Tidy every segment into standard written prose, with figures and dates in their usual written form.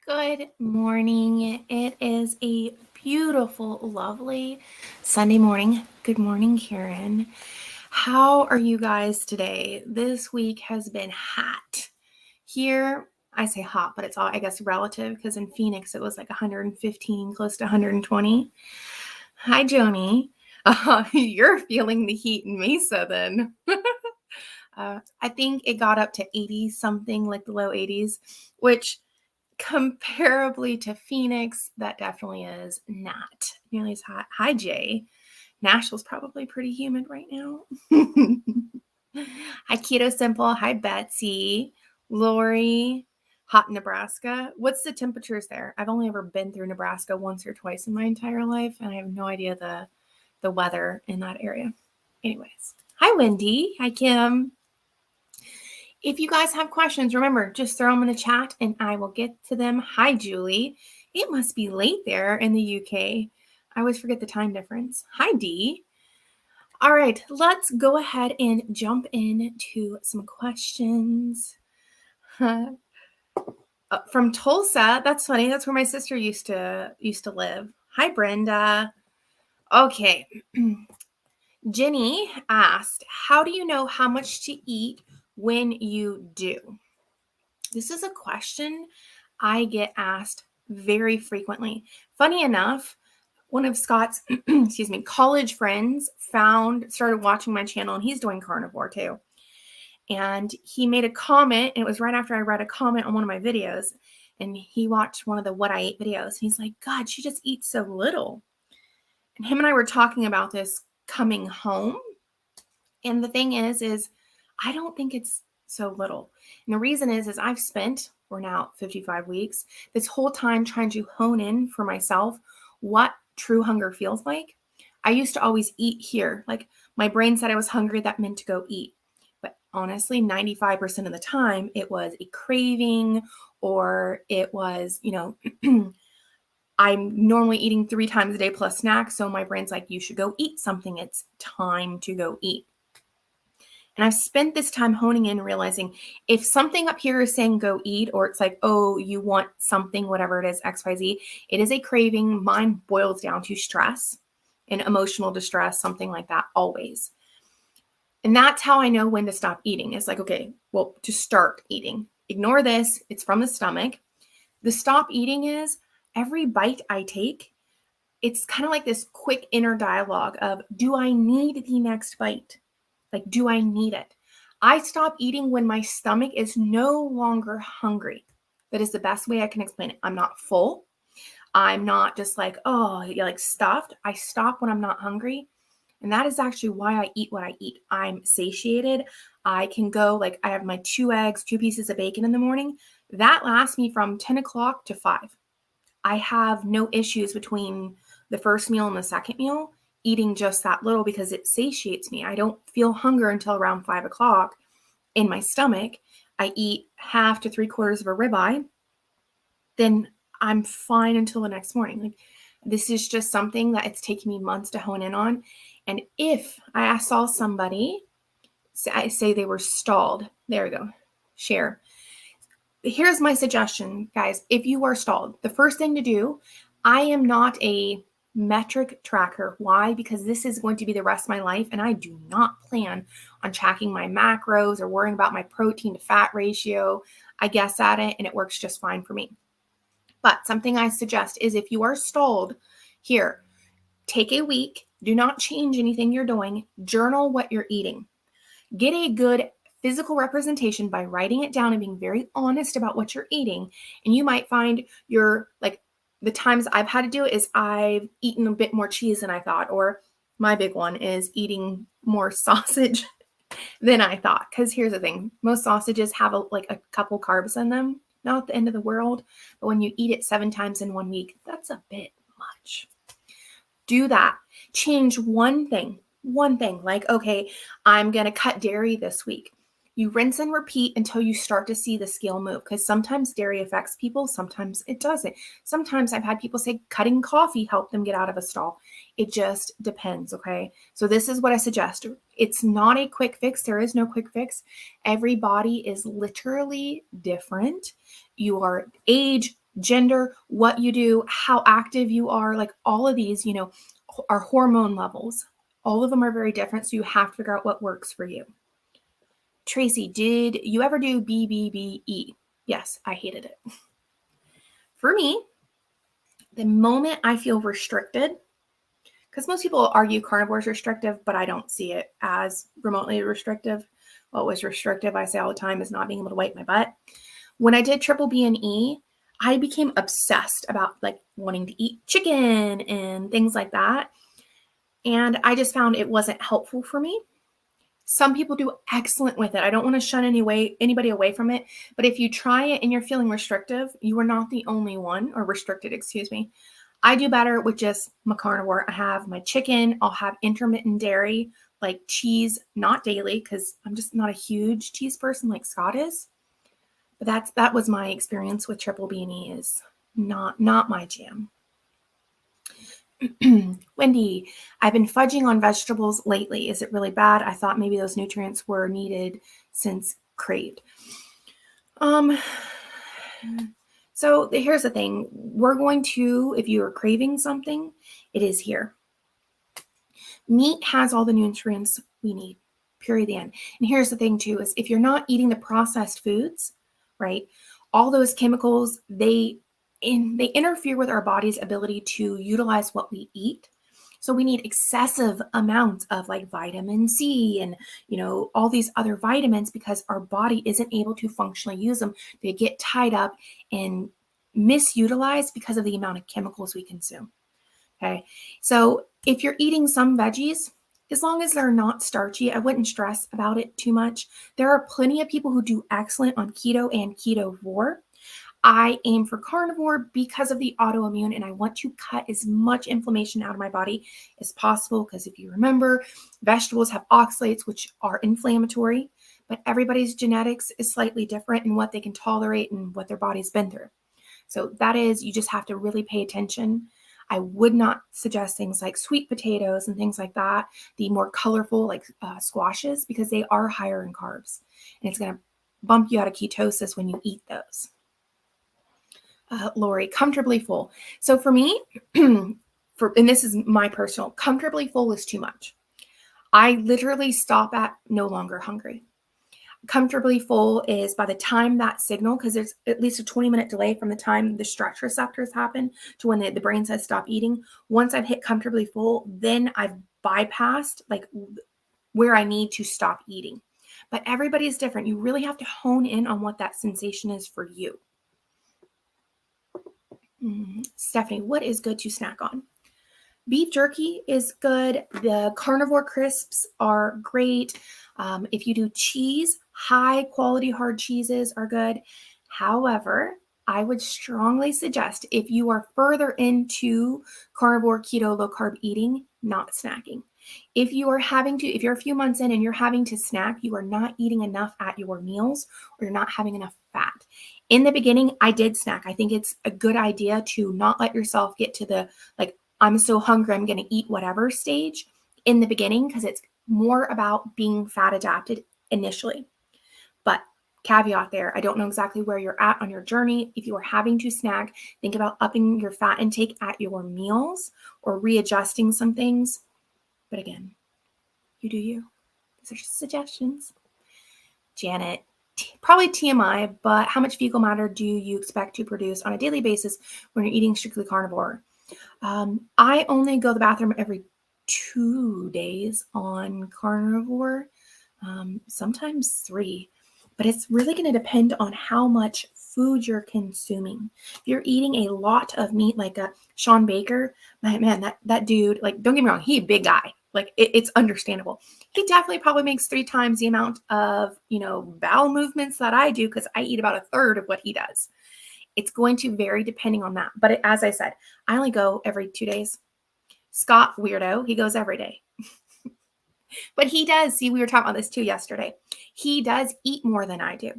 Good morning. It is a beautiful, lovely Sunday morning. Good morning, Karen. How are you guys today? This week has been hot. Here, I say hot, but it's all, I guess, relative because in Phoenix it was like 115, close to 120. Hi, Joni. You're feeling the heat in Mesa then. I think it got up to 80 something, like the low 80s, which comparably to Phoenix, that definitely is not nearly as hot. Hi, Jay. Nashville's probably pretty humid right now. Hi, Keto Simple. Hi, Betsy. Lori. Hot Nebraska. What's the temperatures there? I've only ever been through Nebraska once or twice in my entire life, and I have no idea the weather in that area. Anyways. Hi, Wendy. Hi, Kim. If you guys have questions, remember, just throw them in the chat and I will get to them. Hi, Julie. It must be late there in the UK. I always forget the time difference. Hi, Dee. All right, let's go ahead and jump into some questions. From Tulsa, that's funny. That's where my sister used to live. Hi, Brenda. Okay. Jenny asked, how do you know how much to eat when you do? This is a question I get asked very frequently. Funny enough, one of Scott's, college friends started watching my channel, and he's doing carnivore too. And he made a comment, and it was right after I read a comment on one of my videos, and he watched one of the What I Ate videos. And he's like, God, she just eats so little. And him and I were talking about this coming home. And the thing is I don't think it's so little. And the reason is I've spent, we're now 55 weeks, this whole time trying to hone in for myself what true hunger feels like. I used to always eat here. Like my brain said I was hungry, that meant to go eat. But honestly, 95% of the time it was a craving, or it was, I'm normally eating 3 times a day plus snacks. So my brain's like, you should go eat something. It's time to go eat. And I've spent this time honing in, realizing if something up here is saying go eat, or it's like, oh, you want something, whatever it is, XYZ, it is a craving. Mine boils down to stress and emotional distress, something like that, always. And that's how I know when to stop eating. It's like, okay, well, to start eating. Ignore this. It's from the stomach. The stop eating is every bite I take, it's kind of like this quick inner dialogue of, do I need the next bite? Like, do I need it? I stop eating when my stomach is no longer hungry. That is the best way I can explain it. I'm not full. I'm not just like, oh, you're like stuffed. I stop when I'm not hungry. And that is actually why I eat what I eat. I'm satiated. I can go, like, I have my 2 eggs, 2 pieces of bacon in the morning. That lasts me from 10 o'clock to 5. I have no issues between the first meal and the second meal eating just that little, because it satiates me. I don't feel hunger until around 5 o'clock in my stomach. I eat half to 3/4 of a ribeye. Then I'm fine until the next morning. Like, this is just something that it's taken me months to hone in on. And if I saw somebody say they were stalled, there we go, share. Here's my suggestion, guys. If you are stalled, the first thing to do, I am not a metric tracker. Why? Because this is going to be the rest of my life, and I do not plan on tracking my macros or worrying about my protein to fat ratio. I guess at it, and it works just fine for me. But something I suggest is, if you are stalled here, take a week, do not change anything you're doing, journal what you're eating. Get a good physical representation by writing it down and being very honest about what you're eating. And you might find the times I've had to do it is I've eaten a bit more cheese than I thought, or my big one is eating more sausage than I thought. Because here's the thing, most sausages have a couple carbs in them, not the end of the world, but when you eat it 7 times in 1 week, that's a bit much. Do that. Change one thing, like, okay, I'm going to cut dairy this week. You rinse and repeat until you start to see the scale move, because sometimes dairy affects people, sometimes it doesn't. Sometimes I've had people say cutting coffee helped them get out of a stall. It just depends, okay? So this is what I suggest. It's not a quick fix. There is no quick fix. Every body is literally different. Your age, gender, what you do, how active you are, like all of these, are hormone levels. All of them are very different, so you have to figure out what works for you. Tracy, did you ever do BBBE? Yes, I hated it. For me, the moment I feel restricted, because most people argue carnivore is restrictive, but I don't see it as remotely restrictive. What was restrictive, I say all the time, is not being able to wipe my butt. When I did triple B and E, I became obsessed about like wanting to eat chicken and things like that. And I just found it wasn't helpful for me. Some people do excellent with it. I don't want to shun anybody away from it. But if you try it and you're feeling restrictive, you are not the only one, or restricted, excuse me. I do better with just my carnivore. I have my chicken. I'll have intermittent dairy, like cheese, not daily, because I'm just not a huge cheese person like Scott is. But that was my experience with triple B&E, is not my jam. Wendy, I've been fudging on vegetables lately. Is it really bad? I thought maybe those nutrients were needed since craved. So here's the thing. We're going to, if you are craving something, it is here. Meat has all the nutrients we need, period, the end. And here's the thing too, is if you're not eating the processed foods, right, all those chemicals, they interfere with our body's ability to utilize what we eat. So we need excessive amounts of like vitamin C and, all these other vitamins, because our body isn't able to functionally use them. They get tied up and misutilized because of the amount of chemicals we consume. Okay. So if you're eating some veggies, as long as they're not starchy, I wouldn't stress about it too much. There are plenty of people who do excellent on keto and ketovore. I aim for carnivore because of the autoimmune, and I want to cut as much inflammation out of my body as possible, because if you remember, vegetables have oxalates, which are inflammatory, but everybody's genetics is slightly different in what they can tolerate and what their body's been through. So that is, you just have to really pay attention. I would not suggest things like sweet potatoes and things like that, the more colorful like squashes, because they are higher in carbs, and it's going to bump you out of ketosis when you eat those. Lori, comfortably full. So for me, and this is my personal, comfortably full is too much. I literally stop at no longer hungry. Comfortably full is by the time that signal, because there's at least a 20-minute delay from the time the stretch receptors happen to when the brain says stop eating. Once I've hit comfortably full, then I've bypassed like where I need to stop eating. But everybody is different. You really have to hone in on what that sensation is for you. Stephanie, what is good to snack on? Beef jerky is good. The Carnivore Crisps are great. If you do cheese, high quality hard cheeses are good. However, I would strongly suggest, if you are further into carnivore, keto, low carb eating, not snacking. If you're a few months in and you're having to snack, you are not eating enough at your meals, or you're not having enough fat. In the beginning, I did snack. I think it's a good idea to not let yourself get to the I'm so hungry, I'm going to eat whatever stage in the beginning, because it's more about being fat adapted initially. But caveat there, I don't know exactly where you're at on your journey. If you are having to snack, think about upping your fat intake at your meals or readjusting some things. But again, you do you. These are just suggestions. Janet, probably TMI, but how much fecal matter do you expect to produce on a daily basis when you're eating strictly carnivore? I only go to the bathroom every 2 days on carnivore, sometimes 3, but it's really going to depend on how much food you're consuming. If you're eating a lot of meat, like a Sean Baker, man, that dude, like, don't get me wrong, he's a big guy. Like, it's understandable. He definitely probably makes 3 times the amount of, bowel movements that I do, because I eat about 1/3 of what he does. It's going to vary depending on that. But as I said, I only go every 2 days. Scott, weirdo, he goes every day. But he does. See, we were talking about this too yesterday. He does eat more than I do.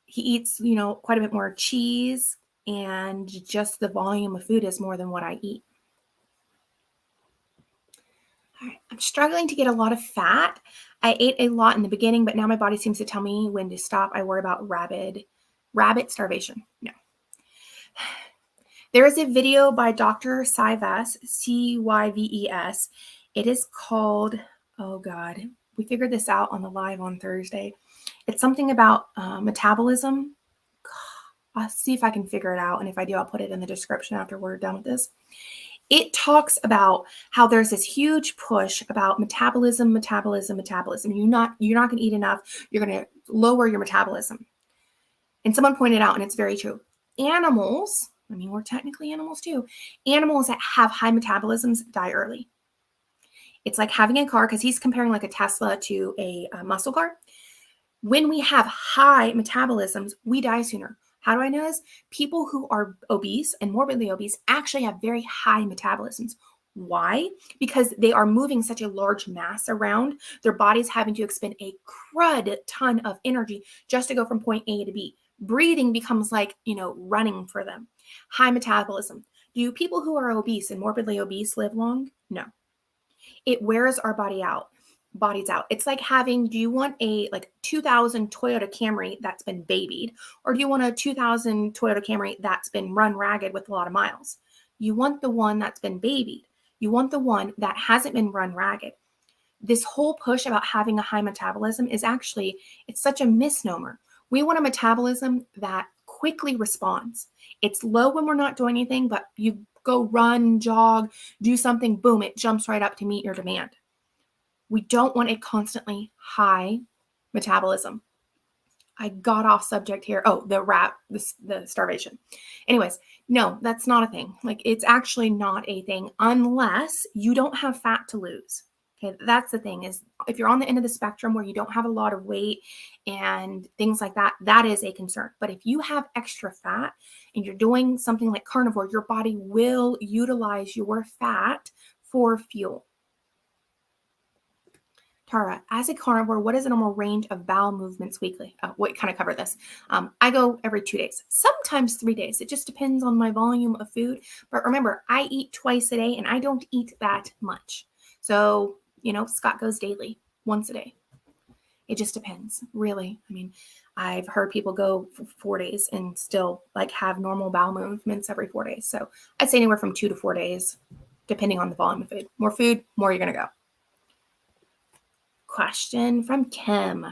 He eats, quite a bit more cheese, and just the volume of food is more than what I eat. All right. I'm struggling to get a lot of fat. I ate a lot in the beginning, but now my body seems to tell me when to stop. I worry about rabbit starvation. No. There is a video by Dr. Cyves, Cyves. It is called, oh God, we figured this out on the live on Thursday. It's something about metabolism. I'll see if I can figure it out. And if I do, I'll put it in the description after we're done with this. It talks about how there's this huge push about metabolism. You're not going to eat enough. You're going to lower your metabolism. And someone pointed out, and it's very true, animals, I mean, we're technically animals too. Animals that have high metabolisms die early. It's like having a car, because he's comparing like a Tesla to a muscle car. When we have high metabolisms, we die sooner. How do I know this? People who are obese and morbidly obese actually have very high metabolisms. Why? Because they are moving such a large mass around. Their body's having to expend a crud ton of energy just to go from point A to B. Breathing becomes like, running for them. High metabolism. Do people who are obese and morbidly obese live long? No. It wears our bodies out. It's like do you want a 2000 Toyota Camry that's been babied, or do you want a 2000 Toyota Camry that's been run ragged with a lot of miles? You want the one that's been babied. You want the one that hasn't been run ragged. This whole push about having a high metabolism is actually, it's such a misnomer. We want a metabolism that quickly responds. It's low when we're not doing anything, but you go run, jog, do something, boom, it jumps right up to meet your demand. We don't want a constantly high metabolism. I got off subject here. Oh, the starvation. Anyways, no, that's not a thing. It's actually not a thing unless you don't have fat to lose. Okay, that's the thing, is if you're on the end of the spectrum where you don't have a lot of weight and things like that, that is a concern. But if you have extra fat and you're doing something like carnivore, your body will utilize your fat for fuel. Tara, as a carnivore, what is the normal range of bowel movements weekly? We kind of covered this. I go every 2 days, sometimes 3 days. It just depends on my volume of food. But remember, I eat twice a day and I don't eat that much. So, Scott goes daily, once a day. It just depends, really. I mean, I've heard people go for 4 days and still have normal bowel movements every 4 days. So I'd say anywhere from 2 to 4 days, depending on the volume of food, more you're going to go. Question from Kim.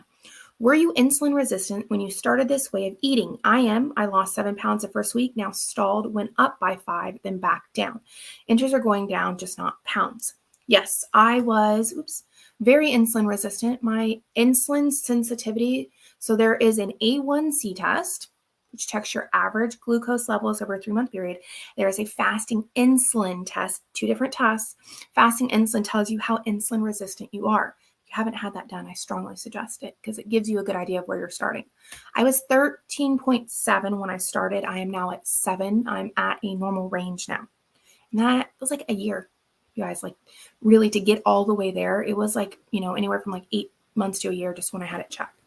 Were you insulin resistant when you started this way of eating? I am. I lost 7 pounds the first week, now stalled, went up by 5, then back down. Inches are going down, just not pounds. Yes, I was, very insulin resistant. My insulin sensitivity, so there is an A1C test, which checks your average glucose levels over a 3-month period. There is a fasting insulin test, 2 different tests. Fasting insulin tells you how insulin resistant you are. Haven't had that done, I strongly suggest it because it gives you a good idea of where you're starting. I was 13.7 when I started. I am now at 7. I'm at a normal range now. And that was a year, you guys, really to get all the way there. It was anywhere from 8 months to a year just when I had it checked.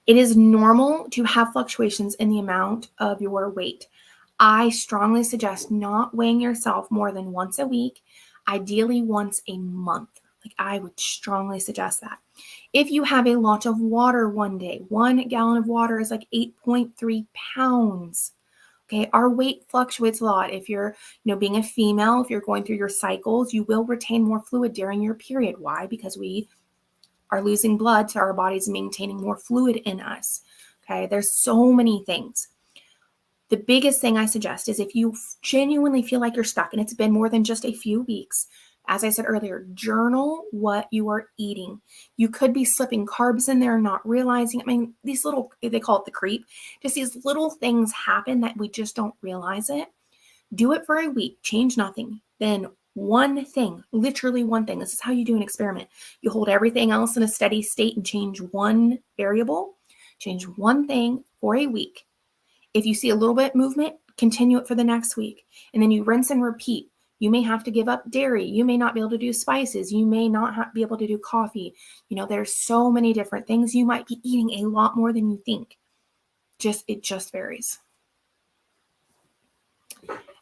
It is normal to have fluctuations in the amount of your weight. I strongly suggest not weighing yourself more than once a week, ideally once a month. I would strongly suggest that. If you have a lot of water one day, 1 gallon of water is 8.3 pounds. Okay, our weight fluctuates a lot. If you're, being a female, if you're going through your cycles, you will retain more fluid during your period. Why? Because we are losing blood, so our body's maintaining more fluid in us. Okay, there's so many things. The biggest thing I suggest is if you genuinely feel like you're stuck and it's been more than just a few weeks, as I said earlier, journal what you are eating. You could be slipping carbs in there and not realizing. I mean, these little, they call it the creep. Just these little things happen that we just don't realize it. Do it for a week. Change nothing. Then one thing, literally one thing. This is how you do an experiment. You hold everything else in a steady state and change one variable. Change one thing for a week. If you see a little bit movement, continue it for the next week. And then you rinse and repeat. You may have to give up dairy. You may not be able to do spices. You may not be able to do coffee. There's so many different things. You might be eating a lot more than you think. It just varies.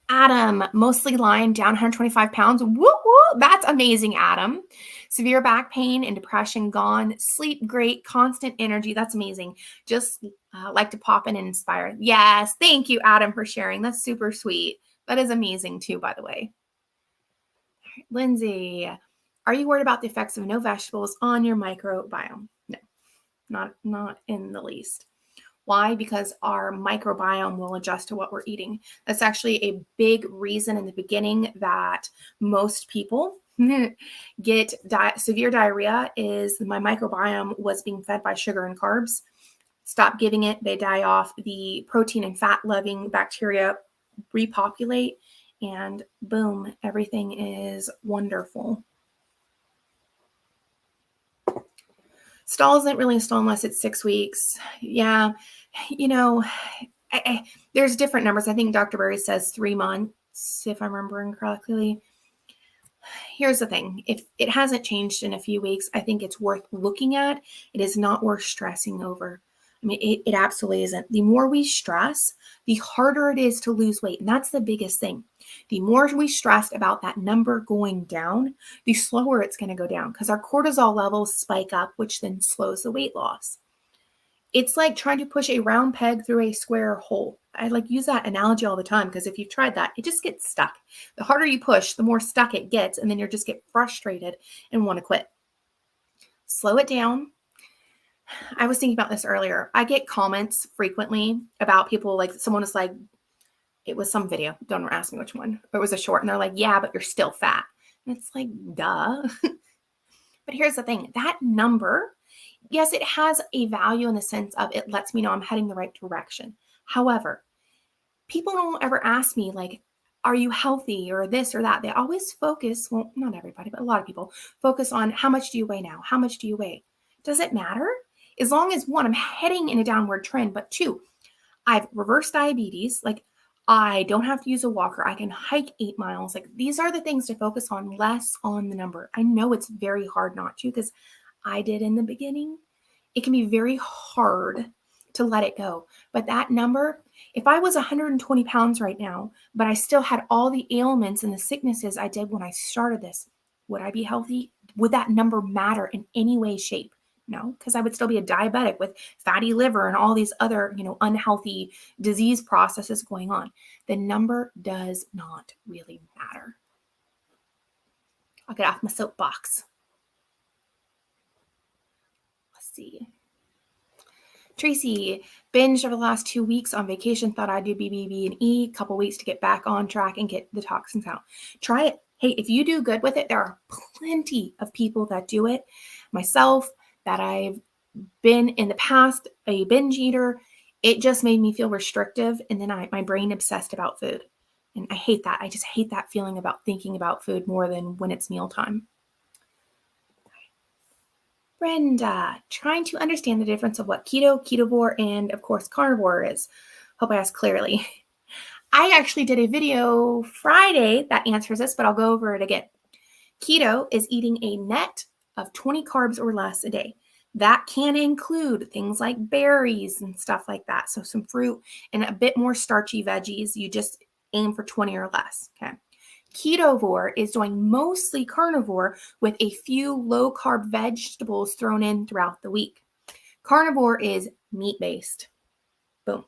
Adam, mostly lying down 125 pounds. Woo woo. That's amazing, Adam. Severe back pain and depression gone. Sleep great. Constant energy. That's amazing. Just Like to pop in and inspire. Yes. Thank you, Adam, for sharing. That's super sweet. That is amazing too, by the way. Lindsay, are you worried about the effects of no vegetables on your microbiome? No, not in the least. Why? Because our microbiome will adjust to what we're eating. That's actually a big reason in the beginning that most people get severe diarrhea is my microbiome was being fed by sugar and carbs. Stop giving it, they die off. The protein and fat loving bacteria repopulate, and boom, everything is wonderful. Stall isn't really a stall unless it's 6 weeks. Yeah, you know, there's different numbers. I think Dr. Berry says 3 months, if I'm remembering correctly. Here's the thing. If it hasn't changed in a few weeks, I think it's worth looking at. It is not worth stressing over. I mean, it absolutely isn't. The more we stress, the harder it is to lose weight. And that's the biggest thing. The more we stress about that number going down, the slower it's going to go down because our cortisol levels spike up, which then slows the weight loss. It's like trying to push a round peg through a square hole. I like use that analogy all the time because if you've tried that, it just gets stuck. The harder you push, the more stuck it gets, and then you just get frustrated and want to quit. Slow it down. I was thinking about this earlier. I get comments frequently about people like someone is like, it was some video. Don't ask me which one. It was a short, and they're like, yeah, but you're still fat. And it's like, duh. But here's the thing. That number, yes, it has a value in the sense of it lets me know I'm heading the right direction. However, people don't ever ask me like, are you healthy or this or that? They always focus, well, not everybody, but a lot of people focus on how much do you weigh now? How much do you weigh? Does it matter? As long as one, I'm heading in a downward trend, but two, I've reversed diabetes. Like I don't have to use a walker. I can hike 8 miles. Like these are the things to focus on, less on the number. I know it's very hard not to because I did in the beginning. It can be very hard to let it go. But that number, if I was 120 pounds right now, but I still had all the ailments and the sicknesses I did when I started this, would I be healthy? Would that number matter in any way, shape? No, because I would still be a diabetic with fatty liver and all these other, unhealthy disease processes going on. The number does not really matter. I'll get off my soapbox. Let's see. Tracy, binged over the last 2 weeks on vacation, thought I'd do BBB and E, couple weeks to get back on track and get the toxins out. Try it. Hey, if you do good with it, there are plenty of people that do it. Myself, that I've been in the past a binge eater, it just made me feel restrictive. And then my brain obsessed about food. And I hate that. I just hate that feeling about thinking about food more than when it's mealtime. Brenda, trying to understand the difference of what keto, ketovore, and of course carnivore is. Hope I asked clearly. I actually did a video Friday that answers this, but I'll go over it again. Keto is eating a net of 20 carbs or less a day. That can include things like berries and stuff like that. So some fruit and a bit more starchy veggies. You just aim for 20 or less. Okay. Ketovore is doing mostly carnivore with a few low carb vegetables thrown in throughout the week. Carnivore is meat based. Boom.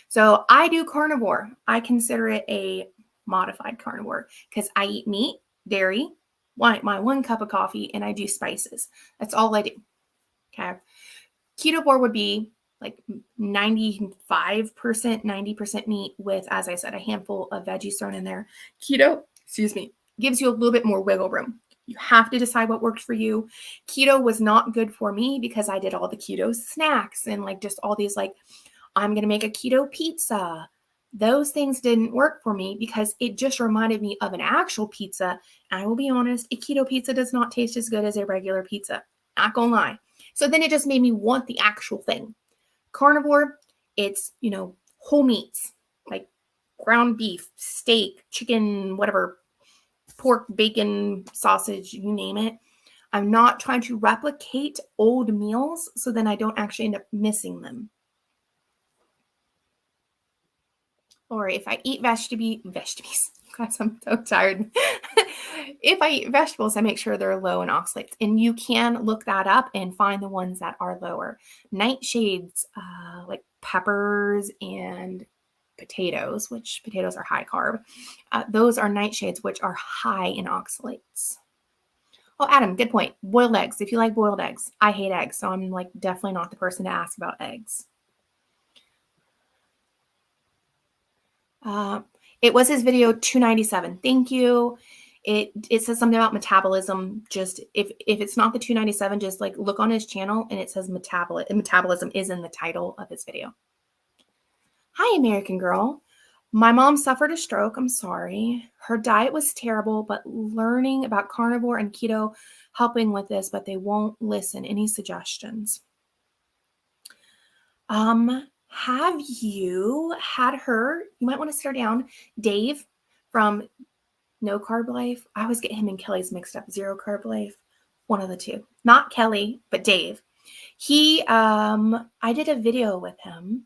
So I do carnivore. I consider it a modified carnivore because I eat meat, dairy, my 1 cup of coffee, and I do spices. That's all I do. Okay. Ketovore would be like 95%, 90% meat with, as I said, a handful of veggies thrown in there. Keto, gives you a little bit more wiggle room. You have to decide what works for you. Keto was not good for me because I did all the keto snacks and like just all these like, I'm going to make a keto pizza. Those things didn't work for me because it just reminded me of an actual pizza. And I will be honest, a keto pizza does not taste as good as a regular pizza. Not gonna lie. So then it just made me want the actual thing. Carnivore, it's, whole meats like ground beef, steak, chicken, whatever, pork, bacon, sausage, you name it. I'm not trying to replicate old meals so then I don't actually end up missing them. Or if I eat vegetables, guys, I'm so tired. If I eat vegetables, I make sure they're low in oxalates. And you can look that up and find the ones that are lower. Nightshades, like peppers and potatoes, which potatoes are high carb. Those are nightshades, which are high in oxalates. Oh, Adam, good point. Boiled eggs. If you like boiled eggs, I hate eggs, so I'm like definitely not the person to ask about eggs. It was his video 297. Thank you. It says something about metabolism. Just if it's not the 297, just like look on his channel and it says metabolism is in the title of his video. Hi, American girl. My mom suffered a stroke. I'm sorry. Her diet was terrible, but learning about carnivore and keto helping with this, but they won't listen. Any suggestions? Have you had her? You might want to sit her down. Dave from No Carb Life. I always get him and Kelly's mixed up. Zero Carb Life. One of the two. Not Kelly, but Dave. He, I did a video with him.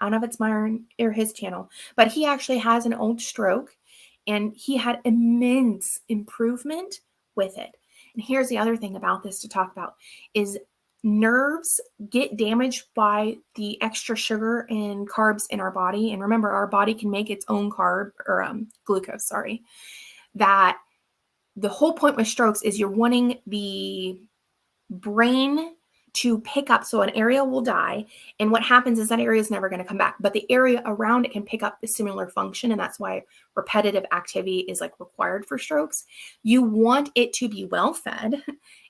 I don't know if it's mine or his channel, but he actually has an old stroke and he had immense improvement with it. And here's the other thing about this to talk about is nerves get damaged by the extra sugar and carbs in our body. And remember, our body can make its own glucose, that the whole point with strokes is you're wanting the brain to pick up. So an area will die. And what happens is that area is never going to come back, but the area around it can pick up the similar function. And that's why repetitive activity is like required for strokes. You want it to be well fed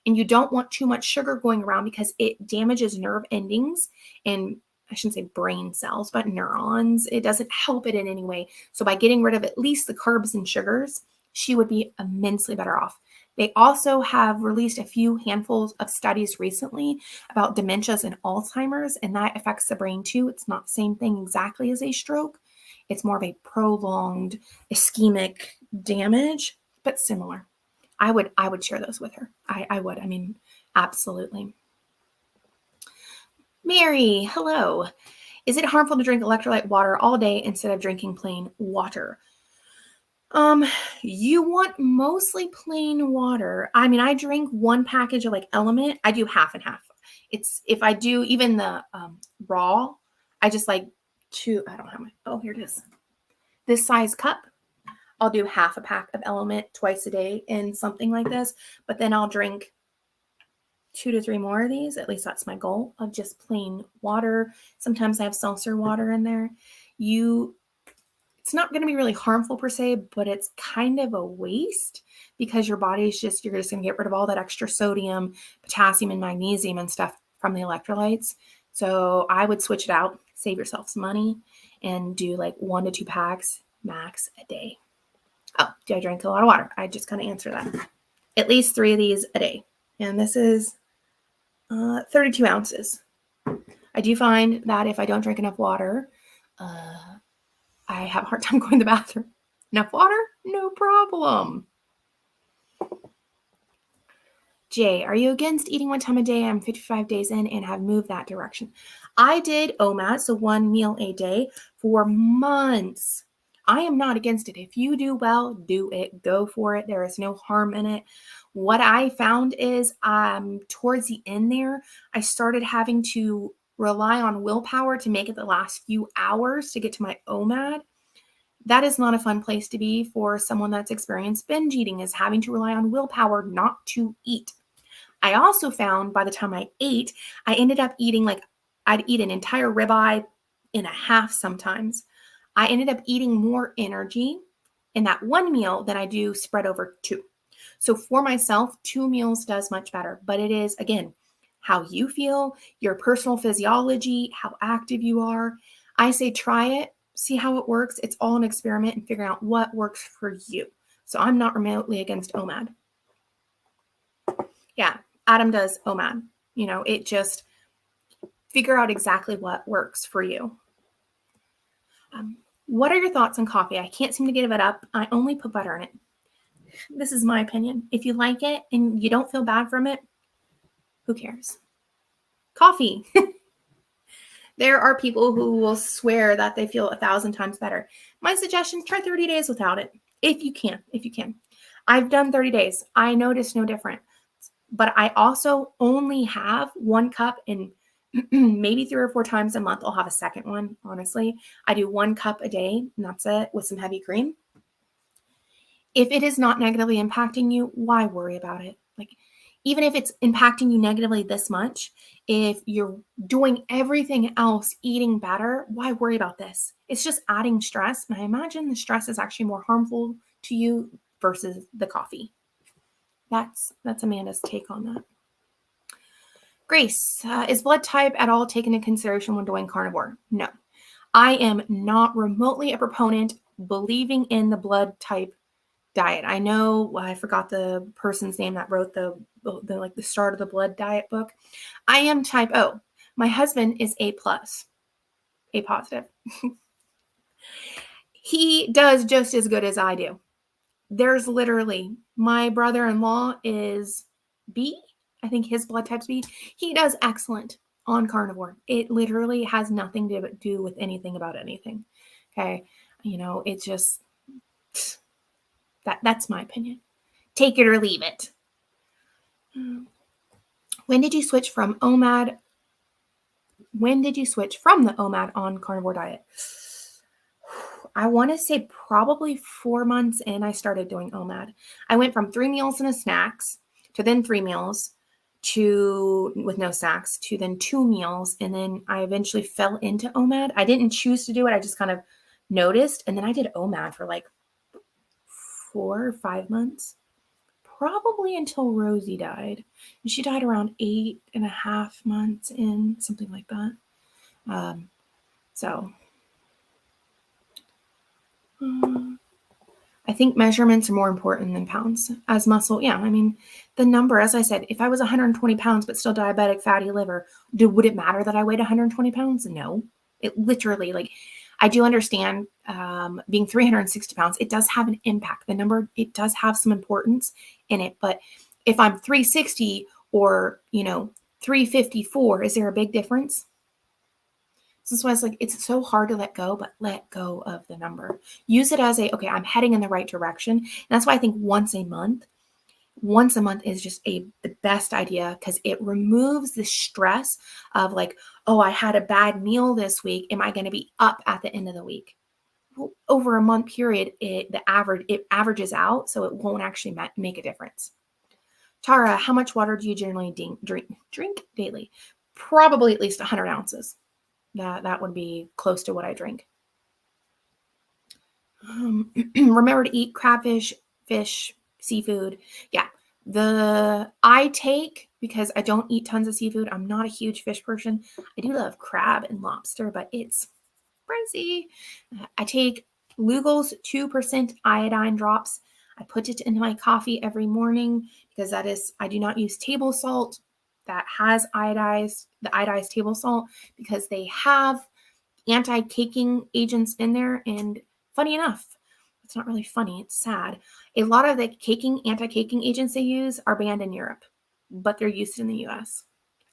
and you don't want too much sugar going around because it damages nerve endings and I shouldn't say brain cells, but neurons. It doesn't help it in any way. So by getting rid of at least the carbs and sugars, she would be immensely better off. They also have released a few handfuls of studies recently about dementias and Alzheimer's, and that affects the brain too. It's not the same thing exactly as a stroke. It's more of a prolonged ischemic damage, but similar. I would share those with her. I would. I mean, absolutely. Mary, hello. Is it harmful to drink electrolyte water all day instead of drinking plain water? You want mostly plain water. I mean, I drink one package of like LMNT. I do half and half. It's if I do even the raw, I just like I don't have here it is. This size cup. I'll do half a pack of LMNT twice a day in something like this, but then I'll drink 2 to 3 more of these. At least that's my goal of just plain water. Sometimes I have seltzer water in there. It's not going to be really harmful per se, but it's kind of a waste because your body's you're just going to get rid of all that extra sodium, potassium, and magnesium and stuff from the electrolytes. So I would switch it out, save yourself some money, and do like 1 to 2 packs max a day. Oh, do I drink a lot of water? I just kind of answer that. At least 3 of these a day. And this is 32 ounces. I do find that if I don't drink enough water, I have a hard time going to the bathroom. Enough water? No problem. Jay, are you against eating 1 time a day? I'm 55 days in and have moved that direction. I did OMAD, so 1 meal a day, for months. I am not against it. If you do well, do it. Go for it. There is no harm in it. What I found is towards the end there, I started having to rely on willpower to make it the last few hours to get to my OMAD. That is not a fun place to be for someone that's experienced binge eating, is having to rely on willpower not to eat. I also found by the time I ate, I ended up eating I'd eat an entire ribeye in a half sometimes. I ended up eating more energy in that 1 meal than I do spread over 2. So for myself, 2 meals does much better, but it is, again, how you feel, your personal physiology, how active you are. I say try it, see how it works. It's all an experiment and figuring out what works for you. So I'm not remotely against OMAD. Yeah, Adam does OMAD. It just figure out exactly what works for you. What are your thoughts on coffee? I can't seem to give it up. I only put butter in it. This is my opinion. If you like it and you don't feel bad from it, who cares? Coffee. There are people who will swear that they feel 1,000 times better. My suggestion, try 30 days without it. If you can. I've done 30 days. I noticed no difference. But I also only have 1 cup and maybe 3 or 4 times a month, I'll have a second one, honestly. I do 1 cup a day, and that's it, with some heavy cream. If it is not negatively impacting you, why worry about it? Like, even if it's impacting you negatively this much, if you're doing everything else, eating better, why worry about this? It's just adding stress. And I imagine the stress is actually more harmful to you versus the coffee. That's Amanda's take on that. Grace, is blood type at all taken into consideration when doing carnivore? No. I am not remotely a proponent believing in the blood type diet. I know, I forgot the person's name that wrote the start of the blood diet book. I am type O. My husband is A plus, A positive. He does just as good as I do. There's literally, my brother-in-law is B. I think his blood type's B. He does excellent on carnivore. It literally has nothing to do with anything about anything. Okay. It's just, that's my opinion. Take it or leave it. When did you switch from the OMAD on carnivore diet? I want to say probably 4 months in, I started doing OMAD. I went from 3 meals and a snacks to then 3 meals with no snacks to then 2 meals. And then I eventually fell into OMAD. I didn't choose to do it. I just kind of noticed. And then I did OMAD for like 4 or 5 months, probably until Rosie died. And she died around 8.5 months in, something like that. I think measurements are more important than pounds. As muscle, yeah. I mean, the number, as I said, if I was 120 pounds but still diabetic, fatty liver, would it matter that I weighed 120 pounds? No. It literally, I do understand being 360 pounds, it does have an impact. The number, it does have some importance in it. But if I'm 360 or, 354, is there a big difference? So that's why it's it's so hard to let go, but let go of the number. Use it as okay, I'm heading in the right direction. And that's why I think once a month is just the best idea, because it removes the stress of oh, I had a bad meal this week. Am I going to be up at the end of the week? Well, over a month period, it averages out, so it won't actually make a difference. Tara, how much water do you generally drink daily? Probably at least 100 ounces. That would be close to what I drink. Remember to eat crabfish, fish, seafood. Yeah. Because I don't eat tons of seafood, I'm not a huge fish person. I do love crab and lobster, but it's pricey. I take Locals 2% iodine drops. I put it into my coffee every morning because I do not use table salt that has the iodized table salt, because they have anti-caking agents in there. And funny enough, it's not really funny, it's sad. A lot of the anti-caking agents they use are banned in Europe, but they're used in the US.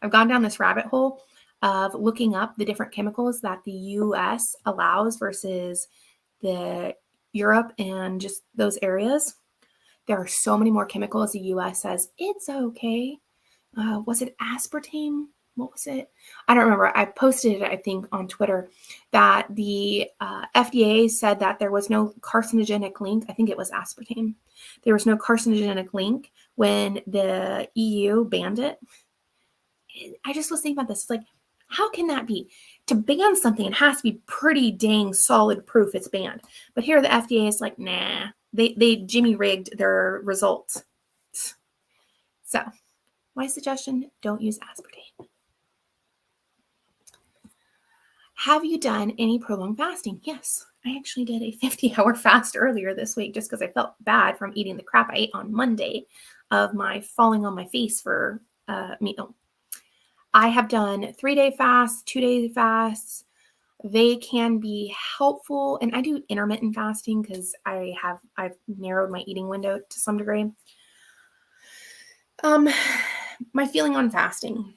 I've gone down this rabbit hole of looking up the different chemicals that the US allows versus the Europe and just those areas. There are so many more chemicals the US says it's okay. Was it aspartame? What was it? I don't remember. I posted it, I think, on Twitter, that the FDA said that there was no carcinogenic link. I think it was aspartame. There was no carcinogenic link when the EU banned it. I just was thinking about this. It's how can that be? To ban something, it has to be pretty dang solid proof it's banned. But here the FDA is nah. They Jimmy rigged their results. So my suggestion, don't use aspartame. Have you done any prolonged fasting? Yes, I actually did a 50-hour fast earlier this week just because I felt bad from eating the crap I ate on Monday of my falling on my face for meal. I have done 3-day fasts, 2-day fasts. They can be helpful, and I do intermittent fasting because I've narrowed my eating window to some degree. My feeling on fasting.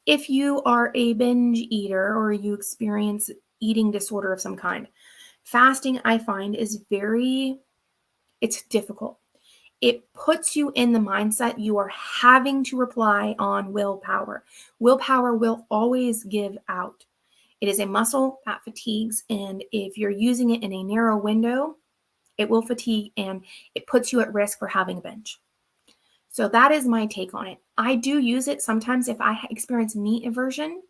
If you are a binge eater or you experience eating disorder of some kind, fasting, I find, it's difficult. it puts you in the mindset you are having to rely on willpower. Willpower will always give out. It is a muscle that fatigues, and if you're using it in a narrow window, it will fatigue and it puts you at risk for having a binge. So that is my take on it. I do use it sometimes if I experience meat aversion.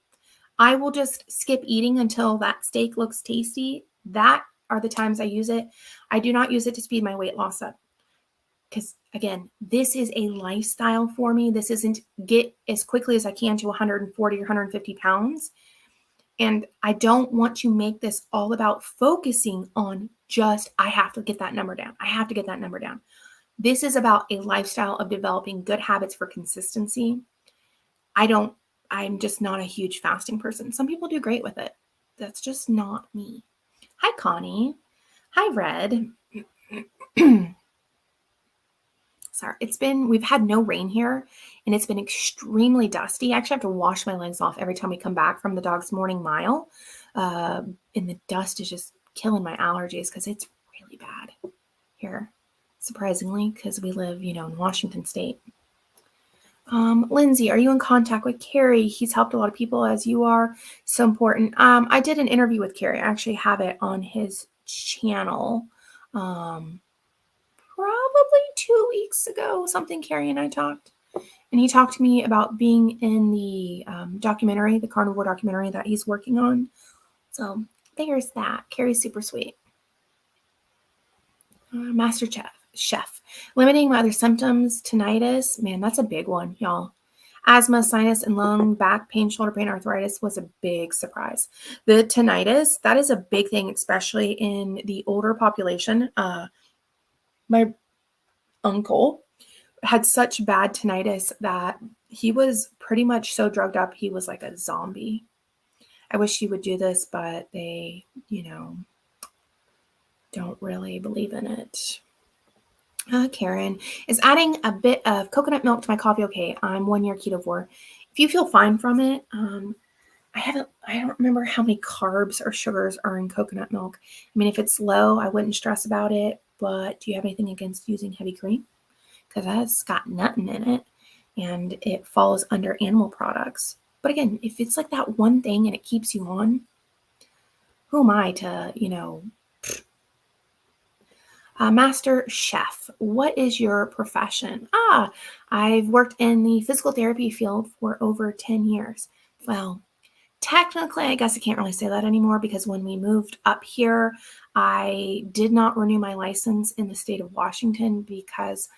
I will just skip eating until that steak looks tasty. That are the times I use it. I do not use it to speed my weight loss up. Because again, this is a lifestyle for me. This isn't get as quickly as I can to 140 or 150 pounds. And I don't want to make this all about focusing on just, I have to get that number down. I have to get that number down. This is about a lifestyle of developing good habits for consistency. I'm just not a huge fasting person. Some people do great with it. That's just not me. Hi, Connie. Hi, Red. Sorry, we've had no rain here and it's been extremely dusty. I actually have to wash my legs off every time we come back from the dog's morning mile. And the dust is just killing my allergies because it's really bad here, surprisingly, because we live, in Washington State. Lindsay, are you in contact with Carrie? He's helped a lot of people as you are. So important. I did an interview with Carrie. I actually have it on his channel. Probably 2 weeks ago, something Carrie and I talked. And he talked to me about being in the documentary, the carnivore documentary that he's working on. So there's that. Carrie's super sweet. Master Chef. Limiting my other symptoms, tinnitus. Man, that's a big one, y'all. Asthma, sinus, and lung, back pain, shoulder pain, arthritis was a big surprise. The tinnitus, that is a big thing, especially in the older population. My uncle had such bad tinnitus that he was pretty much so drugged up, he was like a zombie. I wish he would do this, but they, don't really believe in it. Karen, is adding a bit of coconut milk to my coffee okay? I'm 1 year ketovore. If you feel fine from it, I don't remember how many carbs or sugars are in coconut milk. I mean, if it's low, I wouldn't stress about it, but do you have anything against using heavy cream? Because that's got nothing in it and it falls under animal products. But again, if it's like that one thing and it keeps you on, who am I to, Master Chef, what is your profession? I've worked in the physical therapy field for over 10 years. Well, technically, I guess I can't really say that anymore because when we moved up here, I did not renew my license in the state of Washington because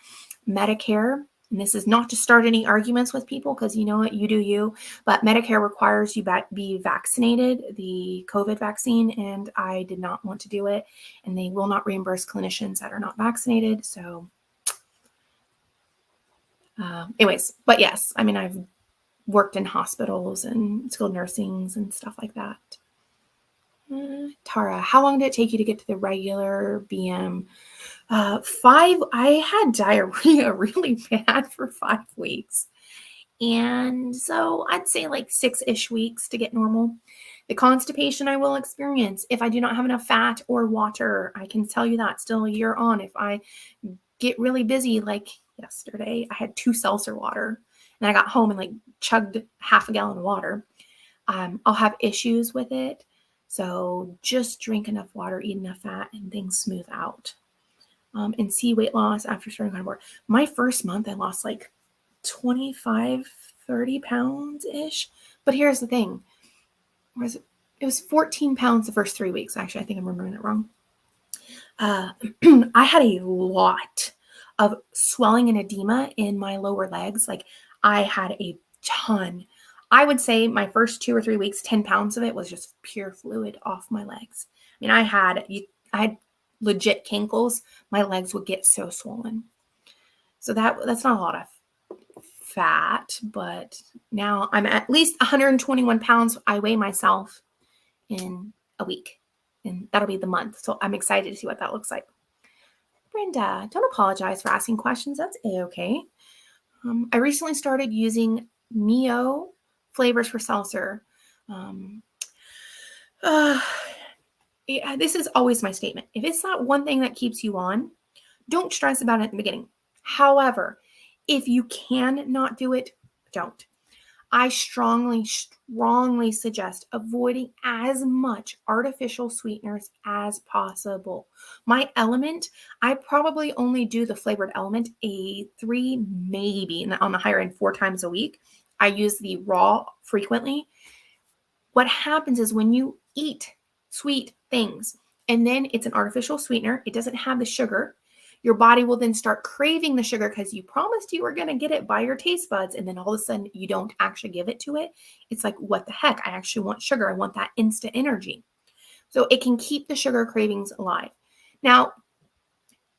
Medicare, and this is not to start any arguments with people because you know what, you do you, but Medicare requires you be vaccinated, the COVID vaccine, and I did not want to do it, and they will not reimburse clinicians that are not vaccinated. So anyways, but yes, I mean, I've worked in hospitals and skilled nursings and stuff like that. Tara, how long did it take you to get to the regular BM? 5, I had diarrhea really bad for 5 weeks. And so I'd say like 6-ish weeks to get normal. The constipation I will experience if I do not have enough fat or water. I can tell you that still a year on. If I get really busy, like yesterday, I had 2 seltzer water and I got home and like chugged half a gallon of water. I'll have issues with it. So just drink enough water, eat enough fat, and things smooth out. And see weight loss after starting carnivore. My first month, I lost like 25, 30 pounds-ish. But here's the thing. It was 14 pounds the first 3 weeks. Actually, I think I'm remembering it wrong. I had a lot of swelling and edema in my lower legs. Like I had a ton. I would say my first 2 or 3 weeks, 10 pounds of it was just pure fluid off my legs. I mean, I had legit cankles. My legs would get so swollen. So that's not a lot of fat, but now I'm at least 121 pounds. I weigh myself in a week, and that'll be the month. So I'm excited to see what that looks like. Brenda, don't apologize for asking questions. That's a-okay. I recently started using Mio flavors for seltzer. This is always my statement. If it's not one thing that keeps you on, don't stress about it at the beginning. However, if you can not do it, don't. I strongly suggest avoiding as much artificial sweeteners as possible. My LMNT, I probably only do the flavored LMNT a 3, maybe on the higher end 4 times a week. I use the raw frequently. What happens is when you eat sweet things and then it's an artificial sweetener, it doesn't have the sugar. Your body will then start craving the sugar because you promised you were going to get it by your taste buds. And then all of a sudden you don't actually give it to it. It's like, what the heck? I actually want sugar. I want that instant energy. So it can keep the sugar cravings alive. Now,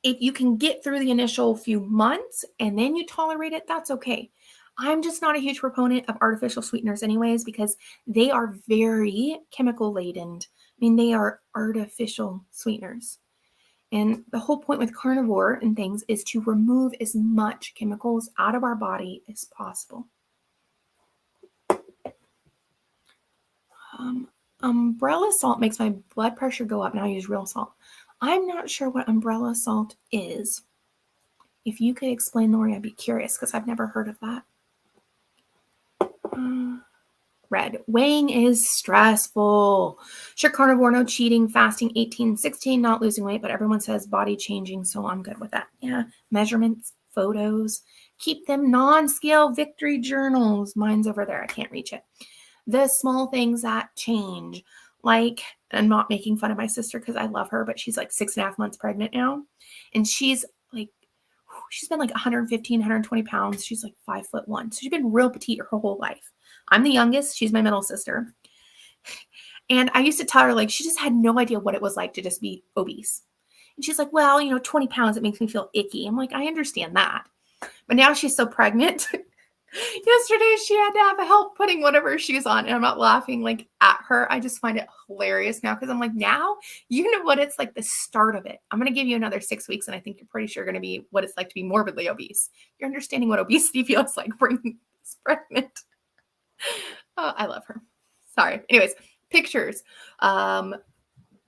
if you can get through the initial few months and then you tolerate it, that's okay. I'm just not a huge proponent of artificial sweeteners anyways, because they are very chemical laden. I mean, they are artificial sweeteners. And the whole point with carnivore and things is to remove as much chemicals out of our body as possible. Umbrella salt makes my blood pressure go up. Now I use real salt. I'm not sure what umbrella salt is. If you could explain, Lori, I'd be curious because I've never heard of that. Red. Weighing is stressful. Sure, carnivore, no cheating, fasting 18-16, not losing weight, but everyone says body changing, so I'm good with that. Yeah, measurements, photos, keep them non-scale victory journals. Mine's over there. I can't reach it. The small things that change, like, I'm not making fun of my sister because I love her, but she's like 6.5 months pregnant now, and she's been like 115, 120 pounds. She's like 5'1". So she's been real petite her whole life. I'm the youngest. She's my middle sister. And I used to tell her, like, she just had no idea what it was like to just be obese. And she's like, well, 20 pounds, it makes me feel icky. I'm like, I understand that. But now she's so pregnant. Yesterday, she had to have help putting whatever shoes on. And I'm not laughing like at her. I just find it hilarious now because I'm like, now you know what it's like, the start of it. I'm going to give you another 6 weeks. And I think you're pretty sure going to be what it's like to be morbidly obese. You're understanding what obesity feels like bringing this pregnant. Oh, I love her. Sorry. Anyways, pictures.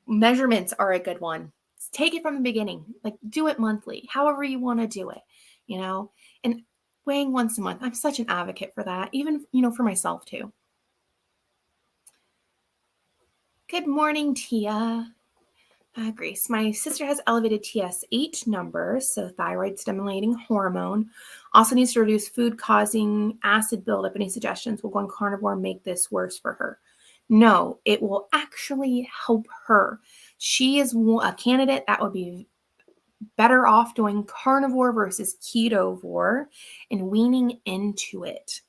Measurements are a good one. Take it from the beginning. Like, do it monthly, however you want to do it, and weighing once a month. I'm such an advocate for that, even, for myself too. Good morning, Tia. Grace, my sister has elevated TSH numbers, so thyroid stimulating hormone. Also needs to reduce food causing acid buildup. Any suggestions? Will going carnivore make this worse for her? No, it will actually help her. She is a candidate that would be better off doing carnivore versus ketovore and weaning into it.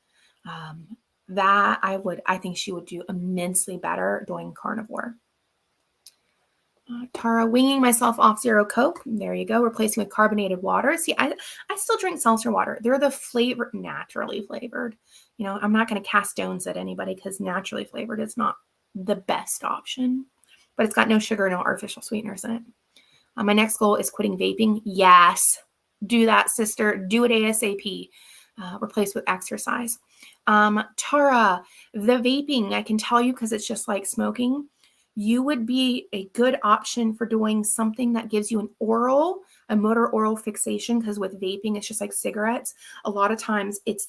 I think she would do immensely better doing carnivore. Tara, winging myself off zero Coke. There you go. Replacing with carbonated water. See, I still drink seltzer water. They're naturally flavored. I'm not going to cast stones at anybody because naturally flavored is not the best option, but it's got no sugar, no artificial sweeteners in it. My next goal is quitting vaping. Yes, do that, sister. Do it ASAP. Replace with exercise. Tara, the vaping, I can tell you because it's just like smoking. You would be a good option for doing something that gives you a motor oral fixation, because with vaping, it's just like cigarettes. A lot of times if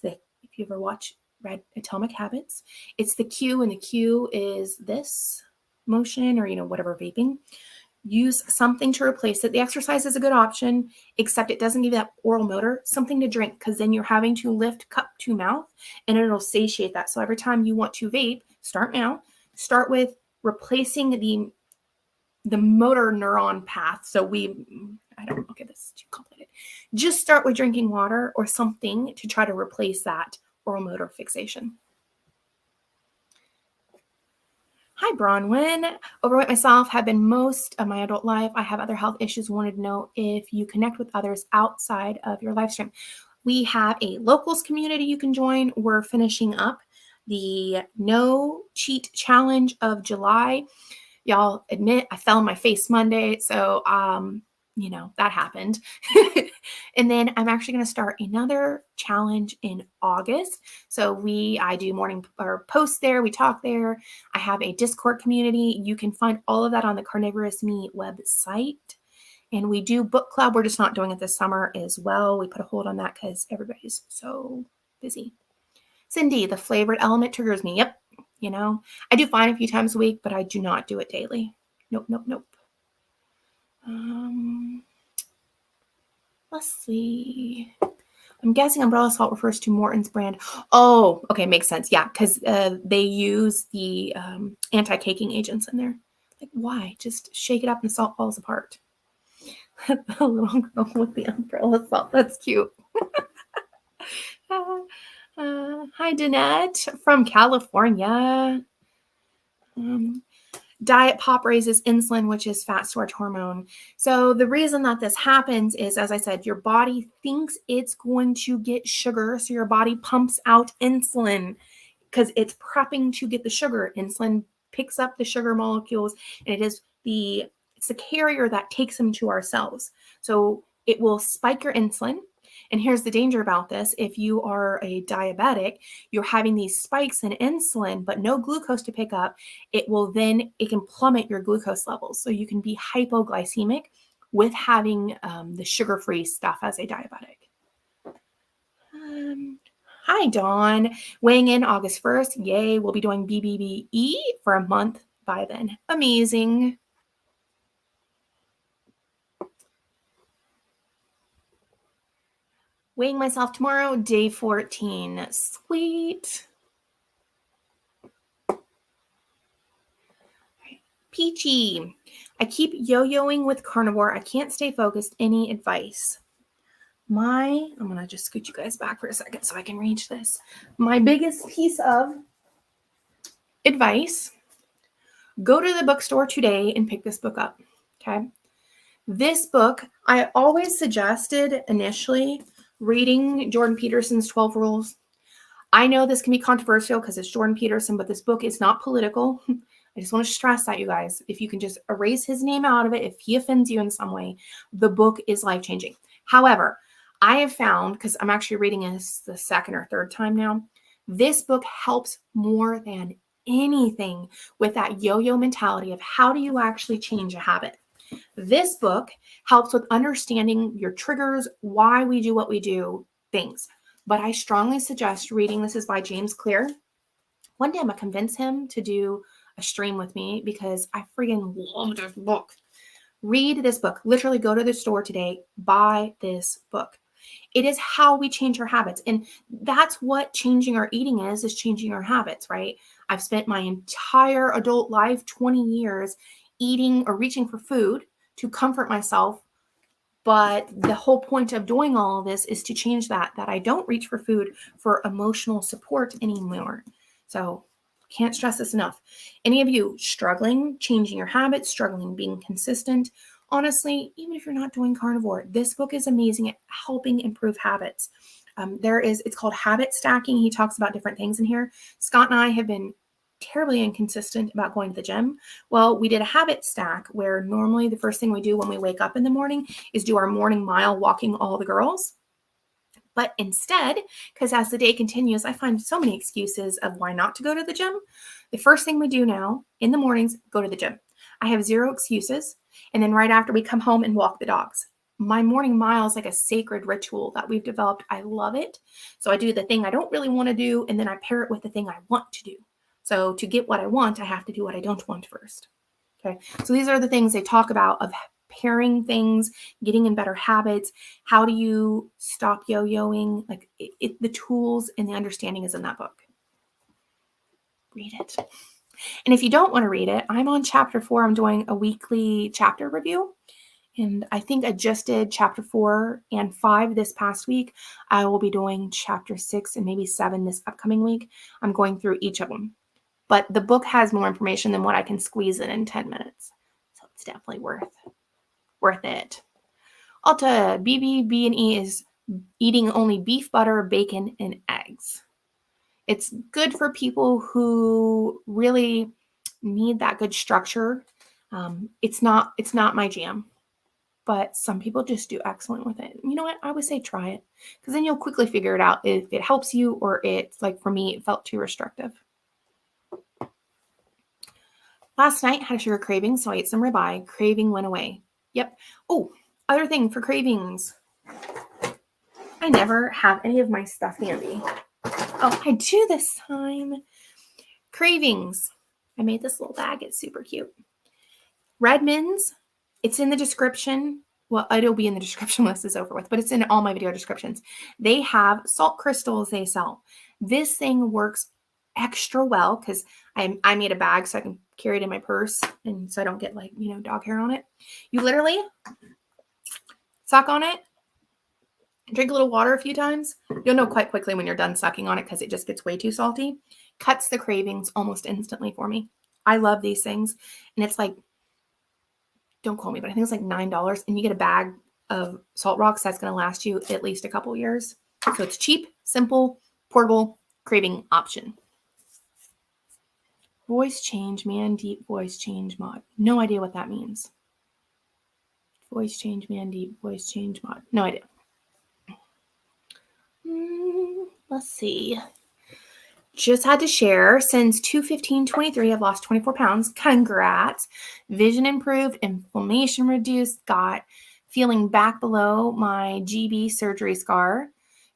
you ever watch Red Atomic Habits, it's the cue, and the cue is this motion or, whatever vaping. Use something to replace it. The exercise is a good option, except it doesn't give you that oral motor. Something to drink, because then you're having to lift cup to mouth, and it'll satiate that. So every time you want to vape, start now. Start with replacing the motor neuron path. So okay, this is too complicated. Just start with drinking water or something to try to replace that oral motor fixation. Hi, Bronwyn. Overweight myself, have been most of my adult life. I have other health issues. Wanted to know if you connect with others outside of your live stream. We have a locals community you can join. We're finishing up the No Cheat Challenge of July. Y'all admit I fell on my face Monday, so that happened. And then I'm actually going to start another challenge in August. So I do morning or posts there. We talk there. I have a Discord community. You can find all of that on the Carnivorous Me website. And we do book club. We're just not doing it this summer as well. We put a hold on that because everybody's so busy. Cindy, the flavored element triggers me. Yep. I do fine a few times a week, but I do not do it daily. Nope. Let's see. I'm guessing umbrella salt refers to Morton's brand. Oh, okay. Makes sense. Yeah. Because they use the anti-caking agents in there. Like, why? Just shake it up and the salt falls apart. The little girl with the umbrella salt. That's cute. Hi, Danette from California. Diet pop raises insulin, which is fat storage hormone. So the reason that this happens is, as I said, your body thinks it's going to get sugar. So your body pumps out insulin because it's prepping to get the sugar. Insulin picks up the sugar molecules, and it's the carrier that takes them to our cells. So it will spike your insulin. And here's the danger about this. If you are a diabetic, you're having these spikes in insulin, but no glucose to pick up. It can plummet your glucose levels. So you can be hypoglycemic with having the sugar-free stuff as a diabetic. Hi, Dawn. Weighing in August 1st. Yay. We'll be doing BBBE for a month by then. Amazing. Weighing myself tomorrow, day 14. Sweet. Peachy. I keep yo-yoing with carnivore. I can't stay focused. Any advice? I'm going to just scoot you guys back for a second so I can reach this. My biggest piece of advice, go to the bookstore today and pick this book up. Okay. This book, I always suggested initially reading Jordan Peterson's 12 Rules. I know this can be controversial because it's Jordan Peterson, but this book is not political. I just want to stress that, you guys. If you can just erase his name out of it, if he offends you in some way, the book is life-changing. However, I have found, because I'm actually reading this the second or third time now, this book helps more than anything with that yo-yo mentality of how do you actually change a habit. This book helps with understanding your triggers, why we do what we do, things. But I strongly suggest reading. This is by James Clear. One day I'm going to convince him to do a stream with me because I freaking love this book. Read this book. Literally go to the store today, buy this book. It is how we change our habits. And that's what changing our eating is changing our habits, right? I've spent my entire adult life, 20 years, eating or reaching for food to comfort myself. But the whole point of doing all of this is to change that I don't reach for food for emotional support anymore. So can't stress this enough. Any of you struggling, changing your habits, struggling being consistent, honestly, even if you're not doing carnivore, this book is amazing at helping improve habits. It's called Habit Stacking. He talks about different things in here. Scott and I have been terribly inconsistent about going to the gym. Well, we did a habit stack where normally the first thing we do when we wake up in the morning is do our morning mile walking all the girls. But instead, because as the day continues, I find so many excuses of why not to go to the gym. The first thing we do now in the mornings, go to the gym. I have zero excuses. And then right after we come home and walk the dogs. My morning mile is like a sacred ritual that we've developed. I love it. So I do the thing I don't really want to do, and then I pair it with the thing I want to do. So to get what I want, I have to do what I don't want first. Okay. So these are the things they talk about of pairing things, getting in better habits. How do you stop yo-yoing? Like the tools and the understanding is in that book. Read it. And if you don't want to read it, I'm on chapter 4. I'm doing a weekly chapter review. And I think I just did chapter 4 and 5 this past week. I will be doing chapter 6 and maybe 7 this upcoming week. I'm going through each of them. But the book has more information than what I can squeeze in 10 minutes. So it's definitely worth it. Alta, BBB&E is eating only beef, butter, bacon, and eggs. It's good for people who really need that good structure. It's not my jam, but some people just do excellent with it. You know what? I would say try it because then you'll quickly figure it out if it helps you or it's like for me, it felt too restrictive. Last night, had a sugar craving, so I ate some ribeye. Craving went away. Yep. Oh, Other thing for cravings. I never have any of my stuff handy. Oh, I do this time. Cravings. I made this little bag. It's super cute. Redmond's. It's in the description. Well, it'll be in the description once it's over with, but it's in all my video descriptions. They have salt crystals they sell. This thing works extra well because I made a bag so I can carry it in my purse and so I don't get like, dog hair on it. You literally suck on it, drink a little water a few times. You'll know quite quickly when you're done sucking on it because it just gets way too salty. Cuts the cravings almost instantly for me. I love these things. And it's like, don't quote me, but I think it's like $9 and you get a bag of salt rocks that's going to last you at least a couple years. So it's cheap, simple, portable, craving option. Voice change, man, deep voice change mod. No idea what that means. Voice change, man, deep voice change mod. No idea. Let's see. Just had to share, since 2/15/23, I've lost 24 pounds. Congrats. Vision improved, inflammation reduced, got feeling back below my GB surgery scar.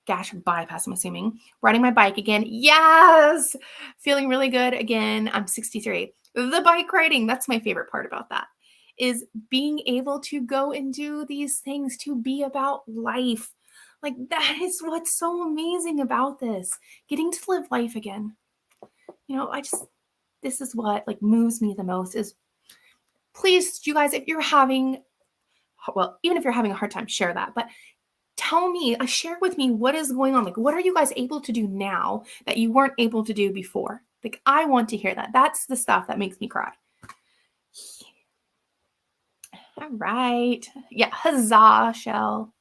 Gastric bypass, I'm assuming. Riding my bike again. Yes! Feeling really good again. I'm 63. The bike riding, that's my favorite part about that, is being able to go and do these things, to be about life. Like, that is what's so amazing about this. Getting to live life again. This is what like moves me the most is, please, you guys, if you're having, well, even if you're having a hard time, share that. But tell me, share with me what is going on. Like, what are you guys able to do now that you weren't able to do before? Like, I want to hear that. That's the stuff that makes me cry. All right. Yeah. Huzzah, Shell.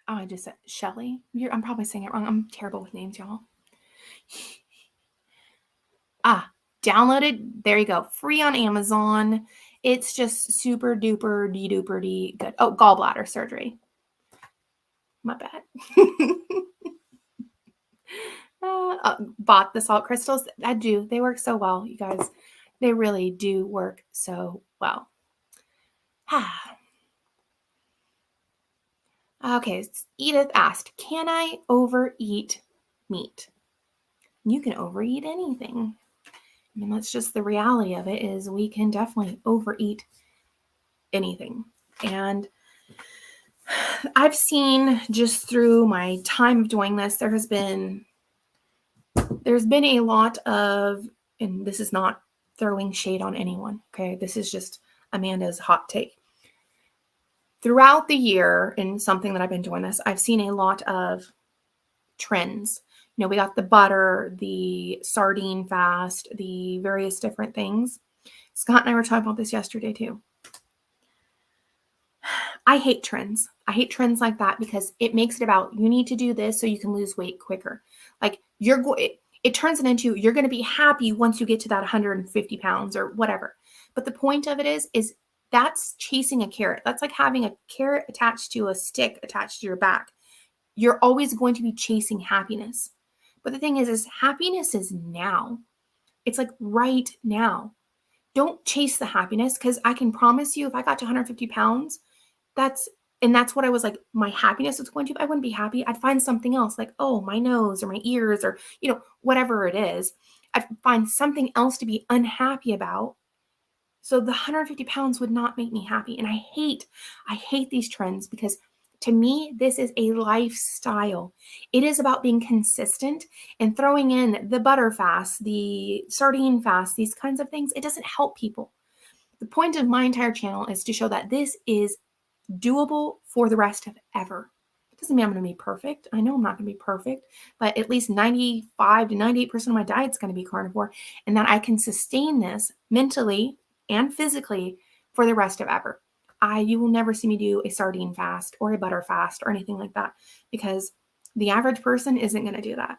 Oh, I just said Shelly. I'm probably saying it wrong. I'm terrible with names, y'all. Downloaded. There you go. Free on Amazon. It's just super duper de good. Oh, gallbladder surgery. My bad. Bought the salt crystals. I do. They work so well, you guys. They really do work so well. Okay, Edith asked, can I overeat meat? You can overeat anything. I mean, that's just the reality of it, is we can definitely overeat anything. And I've seen, just through my time of doing this, there's been a lot of, and this is not throwing shade on anyone, okay? This is just Amanda's hot take. Throughout the year, in something that I've been doing this, I've seen a lot of trends. We got the butter, the sardine fast, the various different things. Scott and I were talking about this yesterday too. I hate trends. I hate trends like that because it makes it about, you need to do this so you can lose weight quicker. Like, it turns it into, you're going to be happy once you get to that 150 pounds or whatever. But the point of it is that's chasing a carrot. That's like having a carrot attached to a stick attached to your back. You're always going to be chasing happiness. But the thing is happiness is now. It's like right now. Don't chase the happiness, because I can promise you, if I got to 150 pounds, that's what I was like, my happiness was going to, I wouldn't be happy. I'd find something else, like, oh, my nose or my ears or, whatever it is. I'd find something else to be unhappy about. So the 150 pounds would not make me happy. And I hate these trends, because to me, this is a lifestyle. It is about being consistent and throwing in the butter fast, the sardine fast, these kinds of things. It doesn't help people. The point of my entire channel is to show that this is doable for the rest of ever. It doesn't mean I'm going to be perfect. I know I'm not going to be perfect, but at least 95 to 98% of my diet's going to be carnivore, and that I can sustain this mentally and physically for the rest of ever. You will never see me do a sardine fast or a butter fast or anything like that, because the average person isn't going to do that.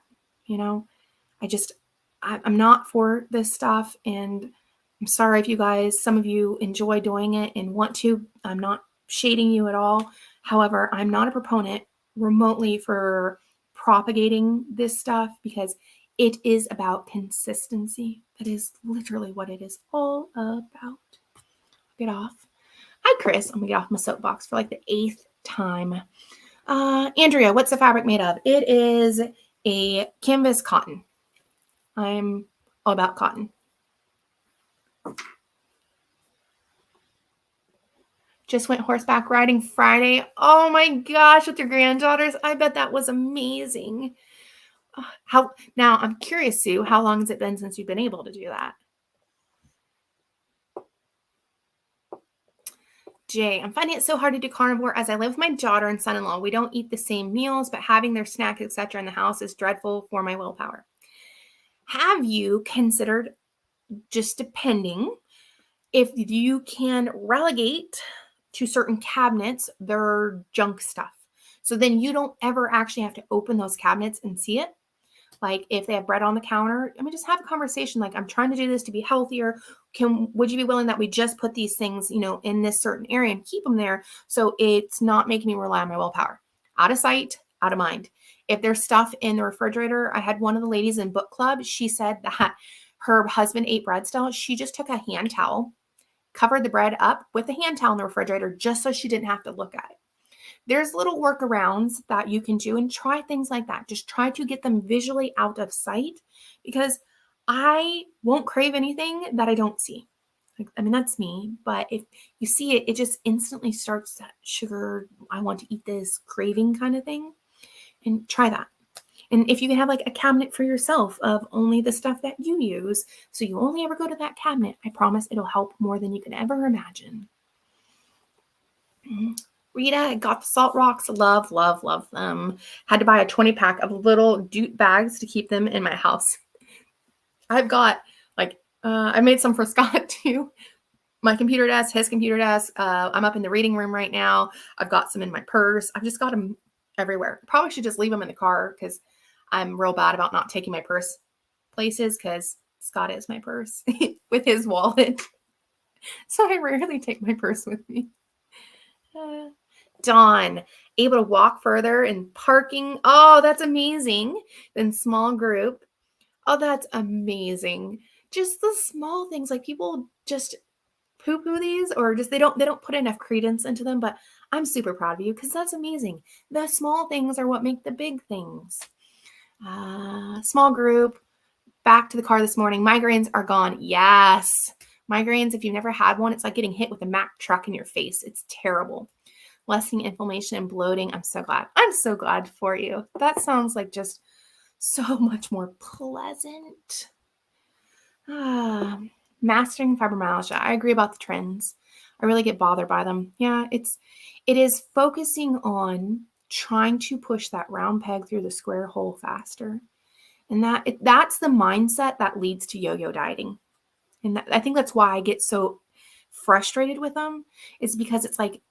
I'm not for this stuff, and I'm sorry if you guys, some of you enjoy doing it and want to. I'm not shading you at all. However, I'm not a proponent remotely for propagating this stuff, because it is about consistency. That is literally what it is all about. get off. Hi, Chris. I'm going to get off my soapbox for like the 8th time. Andrea, what's the fabric made of? It is a canvas cotton. I'm all about cotton. Just went horseback riding Friday. Oh my gosh, with your granddaughters. I bet that was amazing. Now I'm curious, Sue, how long has it been since you've been able to do that? Jay, I'm finding it so hard to do carnivore as I live with my daughter and son-in-law. We don't eat the same meals, but having their snacks, etc. in the house is dreadful for my willpower. Have you considered, just depending, if you can relegate to certain cabinets their junk stuff? So then you don't ever actually have to open those cabinets and see it. Like if they have bread on the counter, I mean, just have a conversation. Like, I'm trying to do this to be healthier. Would you be willing that we just put these things, in this certain area and keep them there? So it's not making me rely on my willpower. Out of sight, out of mind. If there's stuff in the refrigerator, I had one of the ladies in book club. She said that her husband ate bread still. She just took a hand towel, covered the bread up with a hand towel in the refrigerator just so she didn't have to look at it. There's little workarounds that you can do, and try things like that. Just try to get them visually out of sight, because I won't crave anything that I don't see. That's me, but if you see it, it just instantly starts that sugar, I want to eat this craving kind of thing, and try that. And if you can have like a cabinet for yourself of only the stuff that you use, so you only ever go to that cabinet, I promise it'll help more than you can ever imagine. Rita, I got the Salt Rocks. Love, love, love them. Had to buy a 20-pack of little jute bags to keep them in my house. I've got I made some for Scott too. My computer desk, his computer desk. I'm up in the reading room right now. I've got some in my purse. I've just got them everywhere. Probably should just leave them in the car because I'm real bad about not taking my purse places, because Scott is my purse with his wallet. So I rarely take my purse with me. Dawn, able to walk further in parking. Oh, that's amazing. Then small group. Oh, that's amazing. Just the small things, like people just poo-poo these, or just they don't put enough credence into them, but I'm super proud of you because that's amazing. The small things are what make the big things. Small group, back to the car this morning. Migraines are gone. Yes. Migraines, if you've never had one, it's like getting hit with a Mack truck in your face. It's terrible. Lessening inflammation and bloating. I'm so glad. I'm so glad for you. That sounds like just so much more pleasant. Mastering fibromyalgia. I agree about the trends. I really get bothered by them. Yeah, it is focusing on trying to push that round peg through the square hole faster. And that's the mindset that leads to yo-yo dieting. And I think that's why I get so frustrated with them, is because it's like,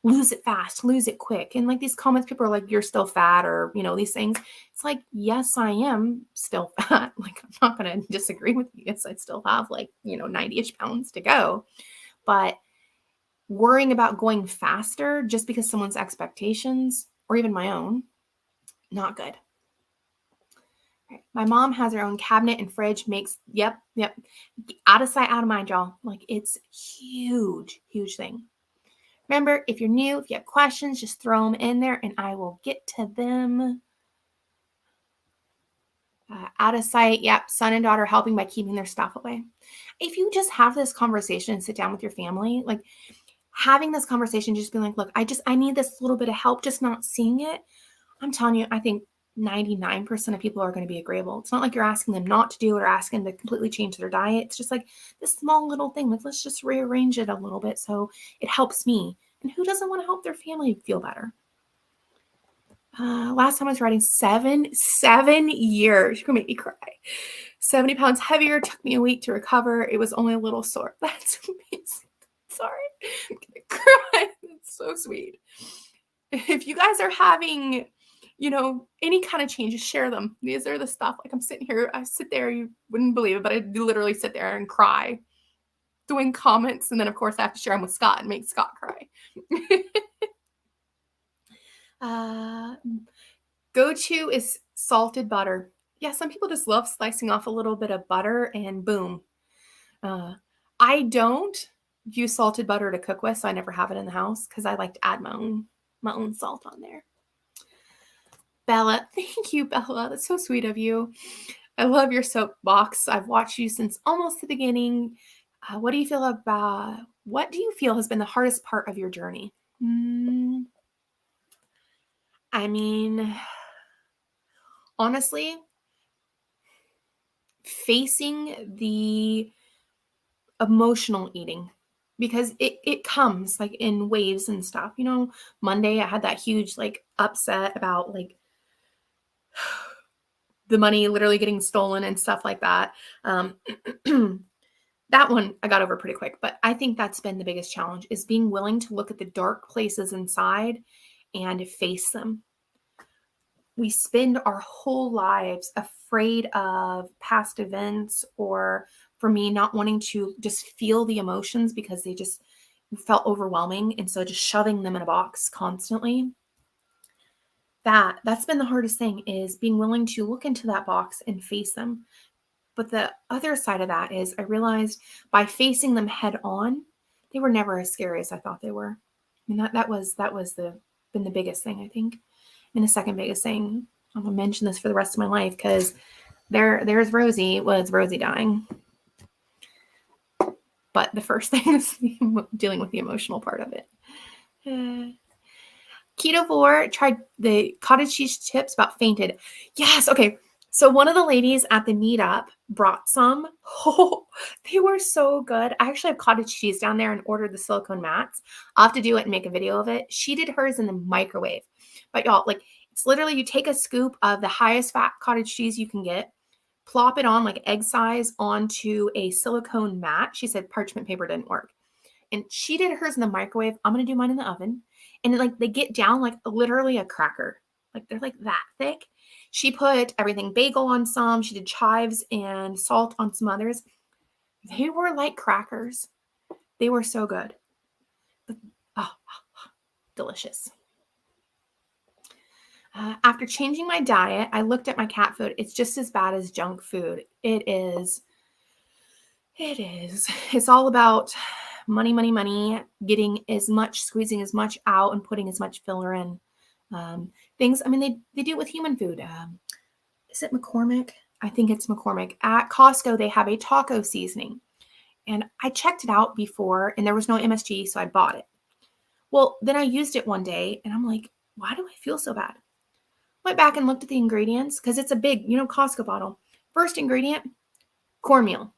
lose it fast, lose it quick. And like these comments, people are like, you're still fat, or, these things. It's like, yes, I am still fat. Like, I'm not going to disagree with you. Yes, I still have 90-ish pounds to go. But worrying about going faster just because someone's expectations, or even my own, not good. Right. My mom has her own cabinet and fridge, yep. Out of sight, out of mind, y'all. Like, it's huge, huge thing. Remember, if you're new, if you have questions, just throw them in there and I will get to them. Out of sight, yep, son and daughter helping by keeping their stuff away. If you just have this conversation and sit down with your family, like having this conversation, just being like, look, I need this little bit of help, just not seeing it. I'm telling you, I think 99% of people are going to be agreeable. It's not like you're asking them not to do it or asking them to completely change their diet. It's just like this small little thing. Like, let's just rearrange it a little bit so it helps me. And who doesn't want to help their family feel better? Last time I was riding 7 years. You're going to make me cry. 70 pounds heavier. Took me a week to recover. It was only a little sore. That's amazing. Sorry. I'm going to cry. That's so sweet. If you guys are having any kind of changes, share them. These are the stuff. Like, I'm sitting here, I sit there, you wouldn't believe it, but I literally sit there and cry doing comments. And then of course I have to share them with Scott and make Scott cry. Go-to is salted butter. Yeah, some people just love slicing off a little bit of butter and boom. I don't, use salted butter to cook with, so I never have it in the house because I like to add my own salt on there. Bella, thank you, Bella. That's so sweet of you. I love your soapbox. I've watched you since almost the beginning. What do you feel has been the hardest part of your journey? I mean, honestly, facing the emotional eating, because it comes like in waves and stuff. You know, Monday I had that huge like upset about like the money literally getting stolen and stuff like that. That one I got over pretty quick, but I think that's been the biggest challenge, is being willing to look at the dark places inside and face them. We spend our whole lives afraid of past events, or for me, not wanting to just feel the emotions because they just felt overwhelming. And so just shoving them in a box constantly. That's been the hardest thing, is being willing to look into that box and face them. But the other side of that is I realized by facing them head on, they were never as scary as I thought they were. I mean, that was been the biggest thing, I think. And the second biggest thing, I'm gonna mention this for the rest of my life, because there's Rosie, was Rosie dying. But the first thing is dealing with the emotional part of it. Ketovore tried the cottage cheese chips, about fainted. Yes, okay. So one of the ladies at the meetup brought some. Oh, they were so good. I actually have cottage cheese down there and ordered the silicone mats. I'll have to do it and make a video of it. She did hers in the microwave. But y'all, like, it's literally, you take a scoop of the highest fat cottage cheese you can get, plop it on like egg size onto a silicone mat. She said parchment paper didn't work. And she did hers in the microwave. I'm going to do mine in the oven. And like they get down like literally a cracker. Like they're like that thick. She put everything, bagel on some. She did chives and salt on some others. They were like crackers. They were so good. Oh, delicious. After changing my diet, I looked at my cat food. It's just as bad as junk food. It is. It's all about money, money, money, getting as much, squeezing as much out and putting as much filler in. Things, I mean, they do it with human food. Is it McCormick? I think it's McCormick. At Costco, they have a taco seasoning. And I checked it out before and there was no MSG, so I bought it. Well, then I used it one day and I'm like, why do I feel so bad? Went back and looked at the ingredients, because it's a big, Costco bottle. First ingredient, cornmeal.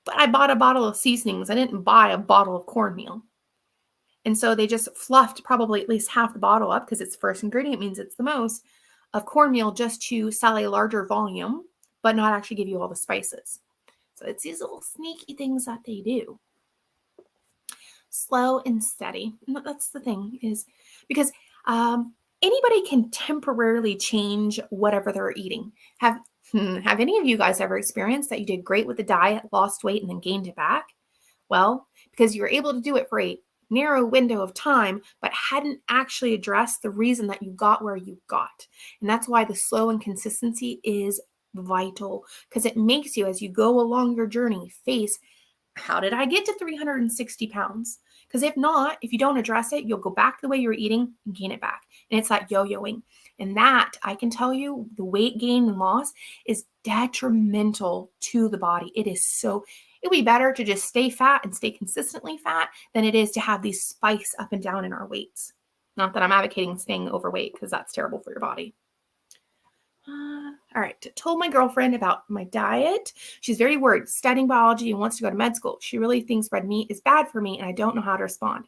But I bought a bottle of seasonings. I didn't buy a bottle of cornmeal. And so they just fluffed probably at least half the bottle up, because it's first ingredient, means it's the most, of cornmeal, just to sell a larger volume, but not actually give you all the spices. So it's these little sneaky things that they do. Slow and steady. That's the thing, is because anybody can temporarily change whatever they're eating. Have any of you guys ever experienced that you did great with the diet, lost weight, and then gained it back? Well, because you were able to do it for a narrow window of time, but hadn't actually addressed the reason that you got where you got. And that's why the slow and consistency is vital, because it makes you, as you go along your journey, face, how did I get to 360 pounds? Because if you don't address it, you'll go back the way you were eating and gain it back. And it's that yo-yoing. And that, I can tell you, the weight gain and loss is detrimental to the body. It would be better to just stay fat and stay consistently fat than it is to have these spikes up and down in our weights. Not that I'm advocating staying overweight, because that's terrible for your body. All right. Told my girlfriend about my diet. She's very worried, studying biology and wants to go to med school. She really thinks red meat is bad for me, and I don't know how to respond.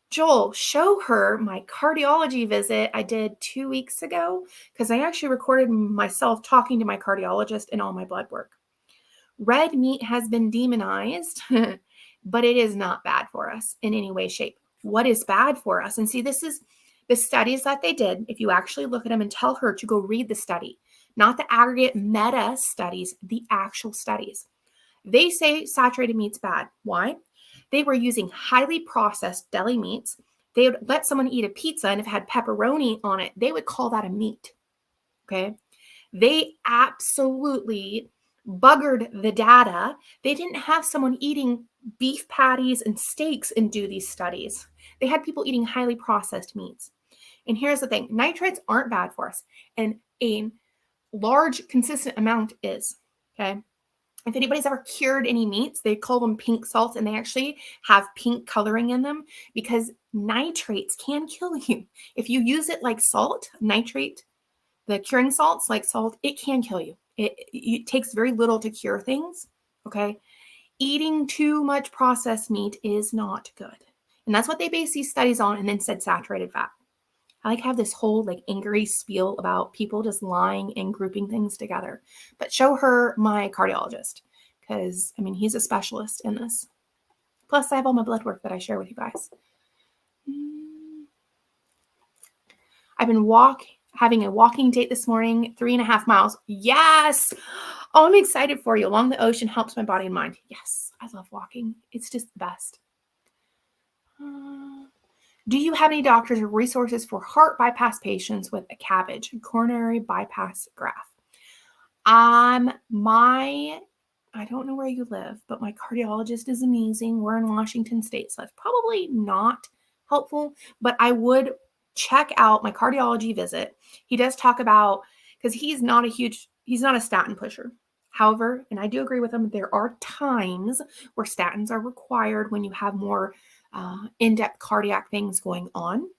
Joel, show her my cardiology visit I did 2 weeks ago, because I actually recorded myself talking to my cardiologist and all my blood work. Red meat has been demonized, but it is not bad for us in any way, shape. What is bad for us? And see, this is the studies that they did. If you actually look at them and tell her to go read the study, not the aggregate meta studies, the actual studies. They say saturated meat's bad. Why? They were using highly processed deli meats. They would let someone eat a pizza, and if it had pepperoni on it, they would call that a meat. Okay. They absolutely buggered the data. They didn't have someone eating beef patties and steaks and do these studies. They had people eating highly processed meats. And here's the thing, nitrates aren't bad for us. And a large, consistent amount is, okay? If anybody's ever cured any meats, they call them pink salts, and they actually have pink coloring in them because nitrates can kill you. If you use it like salt, nitrate, the curing salts like salt, it can kill you. It takes very little to cure things, okay? Eating too much processed meat is not good. And that's what they base these studies on, and then said saturated fat. I like have this whole like angry spiel about people just lying and grouping things together. But show her my cardiologist because, I mean, he's a specialist in this. Plus, I have all my blood work that I share with you guys. I've been having a walking date this morning, 3.5 miles. Yes! Oh, I'm excited for you. Along the ocean helps my body and mind. Yes, I love walking. It's just the best. Do you have any doctors or resources for heart bypass patients with a CABG, coronary bypass graft? I don't know where you live, but my cardiologist is amazing. We're in Washington State, so that's probably not helpful, but I would check out my cardiology visit. He does talk about, because he's not a statin pusher. However, and I do agree with him, there are times where statins are required when you have more in-depth cardiac things going on.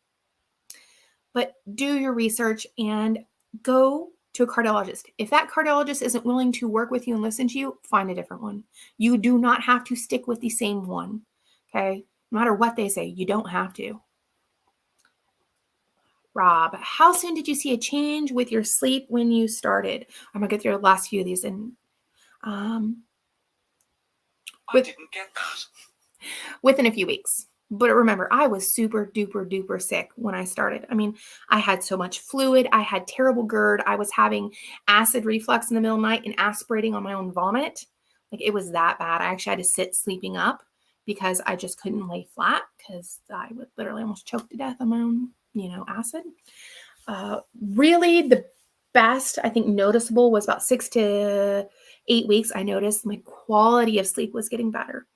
But do your research and go to a cardiologist. If that cardiologist isn't willing to work with you and listen to you, find a different one. You do not have to stick with the same one, okay? No matter what they say, you don't have to. Rob, how soon did you see a change with your sleep when you started? I'm going to get through the last few of these. And I didn't get that. Within a few weeks. But remember, I was super duper duper sick when I started. I mean, I had so much fluid. I had terrible GERD. I was having acid reflux in the middle of the night and aspirating on my own vomit. Like, it was that bad. I actually had to sit sleeping up because I just couldn't lay flat because I would literally almost choke to death on my own, acid. Really, the best, I think, noticeable was about 6 to 8 weeks. I noticed my quality of sleep was getting better.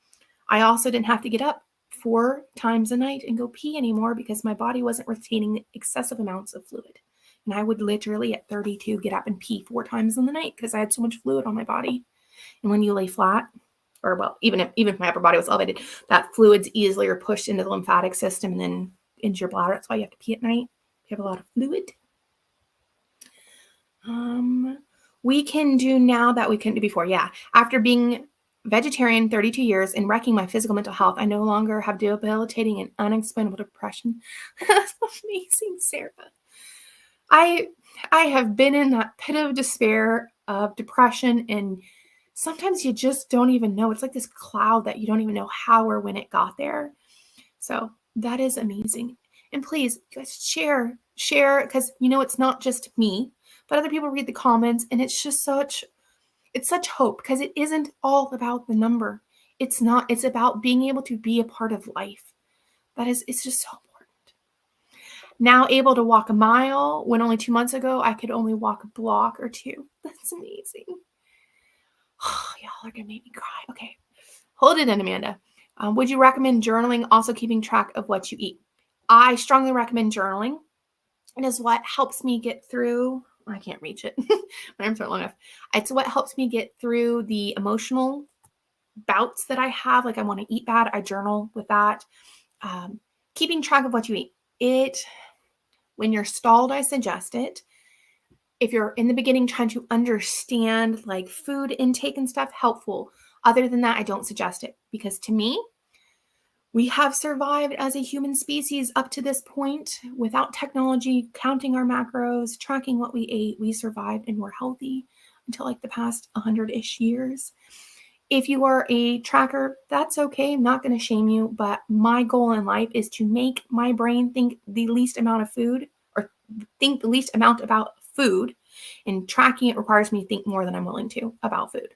I also didn't have to get up 4 times a night and go pee anymore because my body wasn't retaining excessive amounts of fluid. And I would literally at 32 get up and pee 4 times in the night because I had so much fluid on my body. And when you lay flat, or well, even if my upper body was elevated, that fluid's easily are pushed into the lymphatic system and then into your bladder. That's why you have to pee at night. You have a lot of fluid. We can do now that we couldn't do before. Yeah. After being vegetarian 32 years and wrecking my physical mental health, I no longer have debilitating and unexplainable depression. That's amazing, Sarah. I have been in that pit of despair, of depression, and sometimes you just don't even know. It's like this cloud that you don't even know how or when it got there. So that is amazing. And please, guys, share, because it's not just me, but other people read the comments, and it's just such hope, because it isn't all about the number. It's not. It's about being able to be a part of life. It's just so important. Now able to walk a mile when only 2 months ago I could only walk a block or 2. That's amazing. Oh, y'all are gonna make me cry. Okay, hold it in, Amanda. Would you recommend journaling, also keeping track of what you eat? I strongly recommend journaling. It is what helps me get through. I can't reach it. My arms aren't long enough. It's what helps me get through the emotional bouts that I have. Like, I want to eat bad. I journal with that. Keeping track of what you eat. When you're stalled, I suggest it. If you're in the beginning trying to understand like food intake and stuff, helpful. Other than that, I don't suggest it, because to me, we have survived as a human species up to this point without technology, counting our macros, tracking what we ate. We survived and we're healthy until like the past 100-ish years. If you are a tracker, that's okay. I'm not going to shame you, but my goal in life is to make my brain think the least amount of food, or think the least amount about food, and tracking it requires me to think more than I'm willing to about food.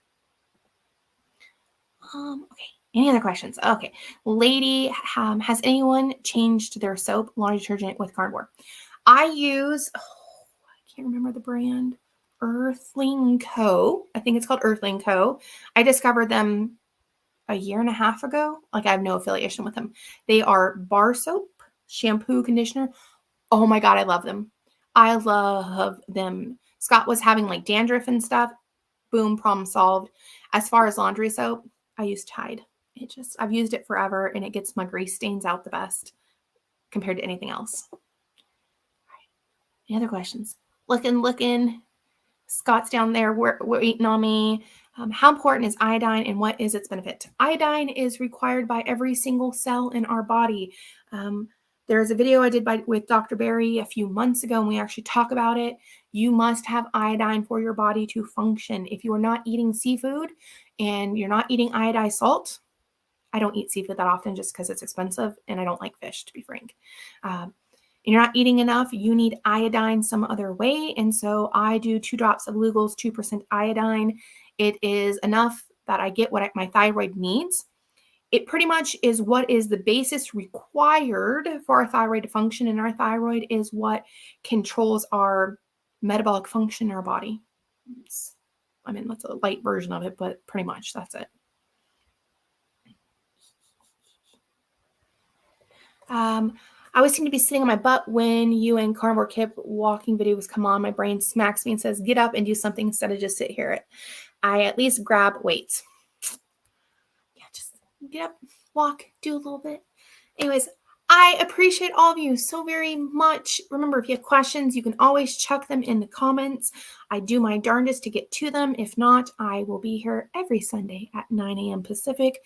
Okay. Any other questions? Okay. Lady, has anyone changed their soap, laundry detergent with Carnivore? I use, I can't remember the brand. Earthling Co. I think it's called Earthling Co. I discovered them a year and a half ago. Like, I have no affiliation with them. They are bar soap, shampoo, conditioner. Oh my God, I love them. I love them. Scott was having like dandruff and stuff. Boom, problem solved. As far as laundry soap, I use Tide. I've used it forever and it gets my grease stains out the best compared to anything else. Any other questions? Looking. Scott's down there waiting on me. How important is iodine and what is its benefit? Iodine is required by every single cell in our body. There's a video I did with Dr. Barry a few months ago, and we actually talk about it. You must have iodine for your body to function. If you are not eating seafood and you're not eating iodized salt, I don't eat seafood that often just because it's expensive, and I don't like fish, to be frank. And you're not eating enough, you need iodine some other way. And so I do 2 drops of Lugol's 2% iodine. It is enough that I get what my thyroid needs. It pretty much is what is the basis required for our thyroid to function. And our thyroid is what controls our metabolic function in our body. That's a light version of it, but pretty much that's it. I always seem to be sitting on my butt when you and Carnivore Kip walking videos come on. My brain smacks me and says, get up and do something instead of just sit here. I at least grab weights. Yeah, just get up, walk, do a little bit. Anyways, I appreciate all of you so very much. Remember, if you have questions, you can always chuck them in the comments. I do my darndest to get to them. If not, I will be here every Sunday at 9 a.m. Pacific.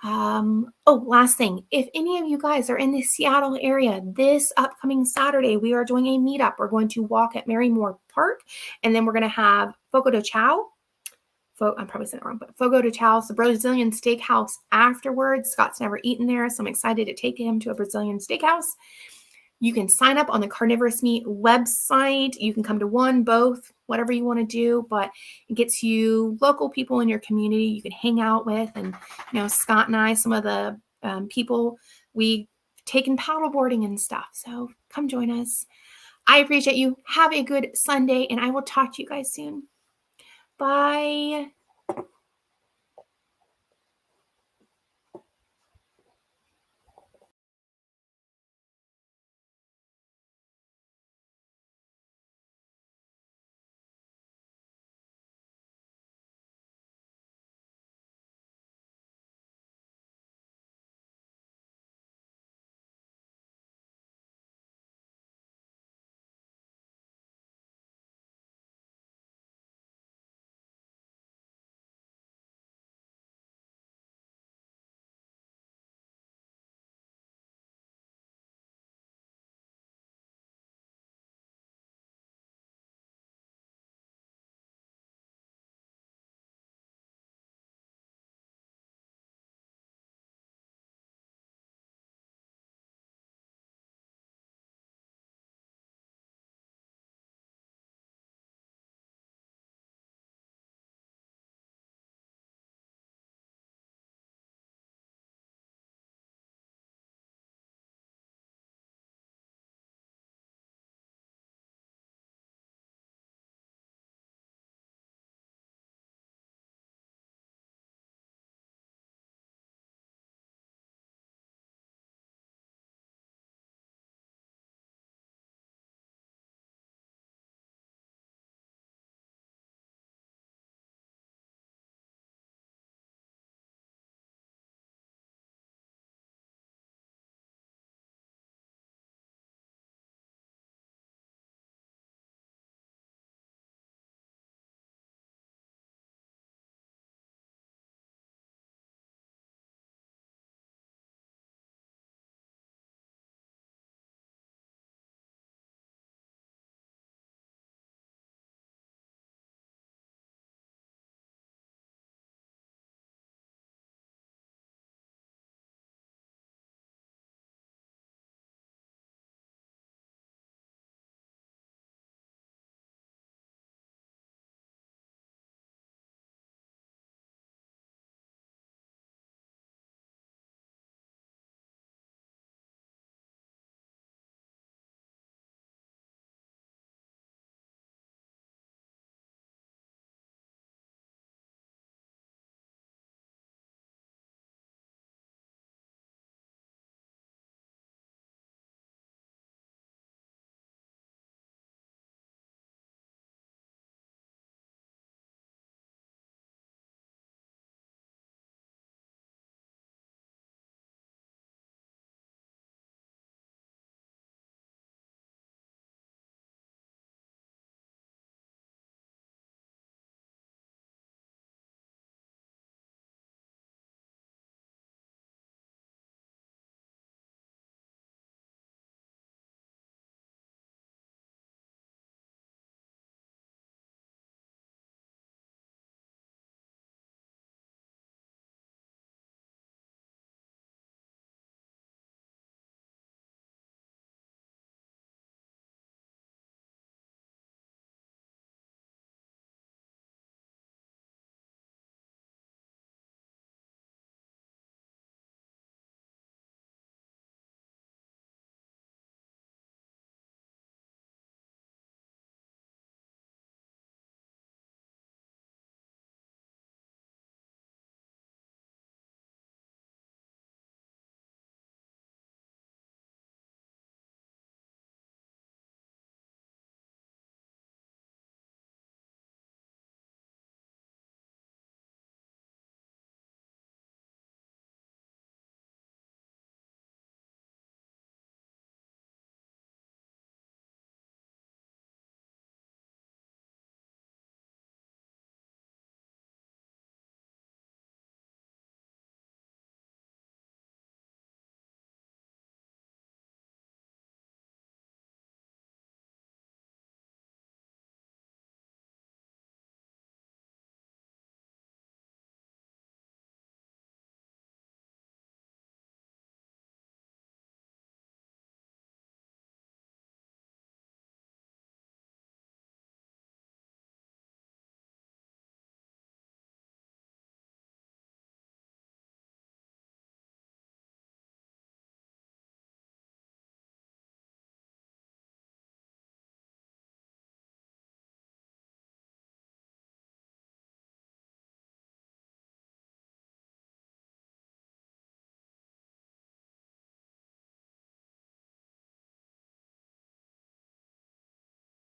Last thing, if any of you guys are in the Seattle area, this upcoming Saturday, we are doing a meetup. We're going to walk at Marymore Park, and then we're going to have Fogo de Chao. I'm probably saying it wrong, but Fogo de Chao, the Brazilian steakhouse afterwards. Scott's never eaten there, so I'm excited to take him to a Brazilian steakhouse. You can sign up on the Carnivorous Me website. You can come to one, both, whatever you want to do, but it gets you local people in your community you can hang out with. And, Scott and I, some of the people, we've taken paddleboarding and stuff. So come join us. I appreciate you. Have a good Sunday, and I will talk to you guys soon. Bye.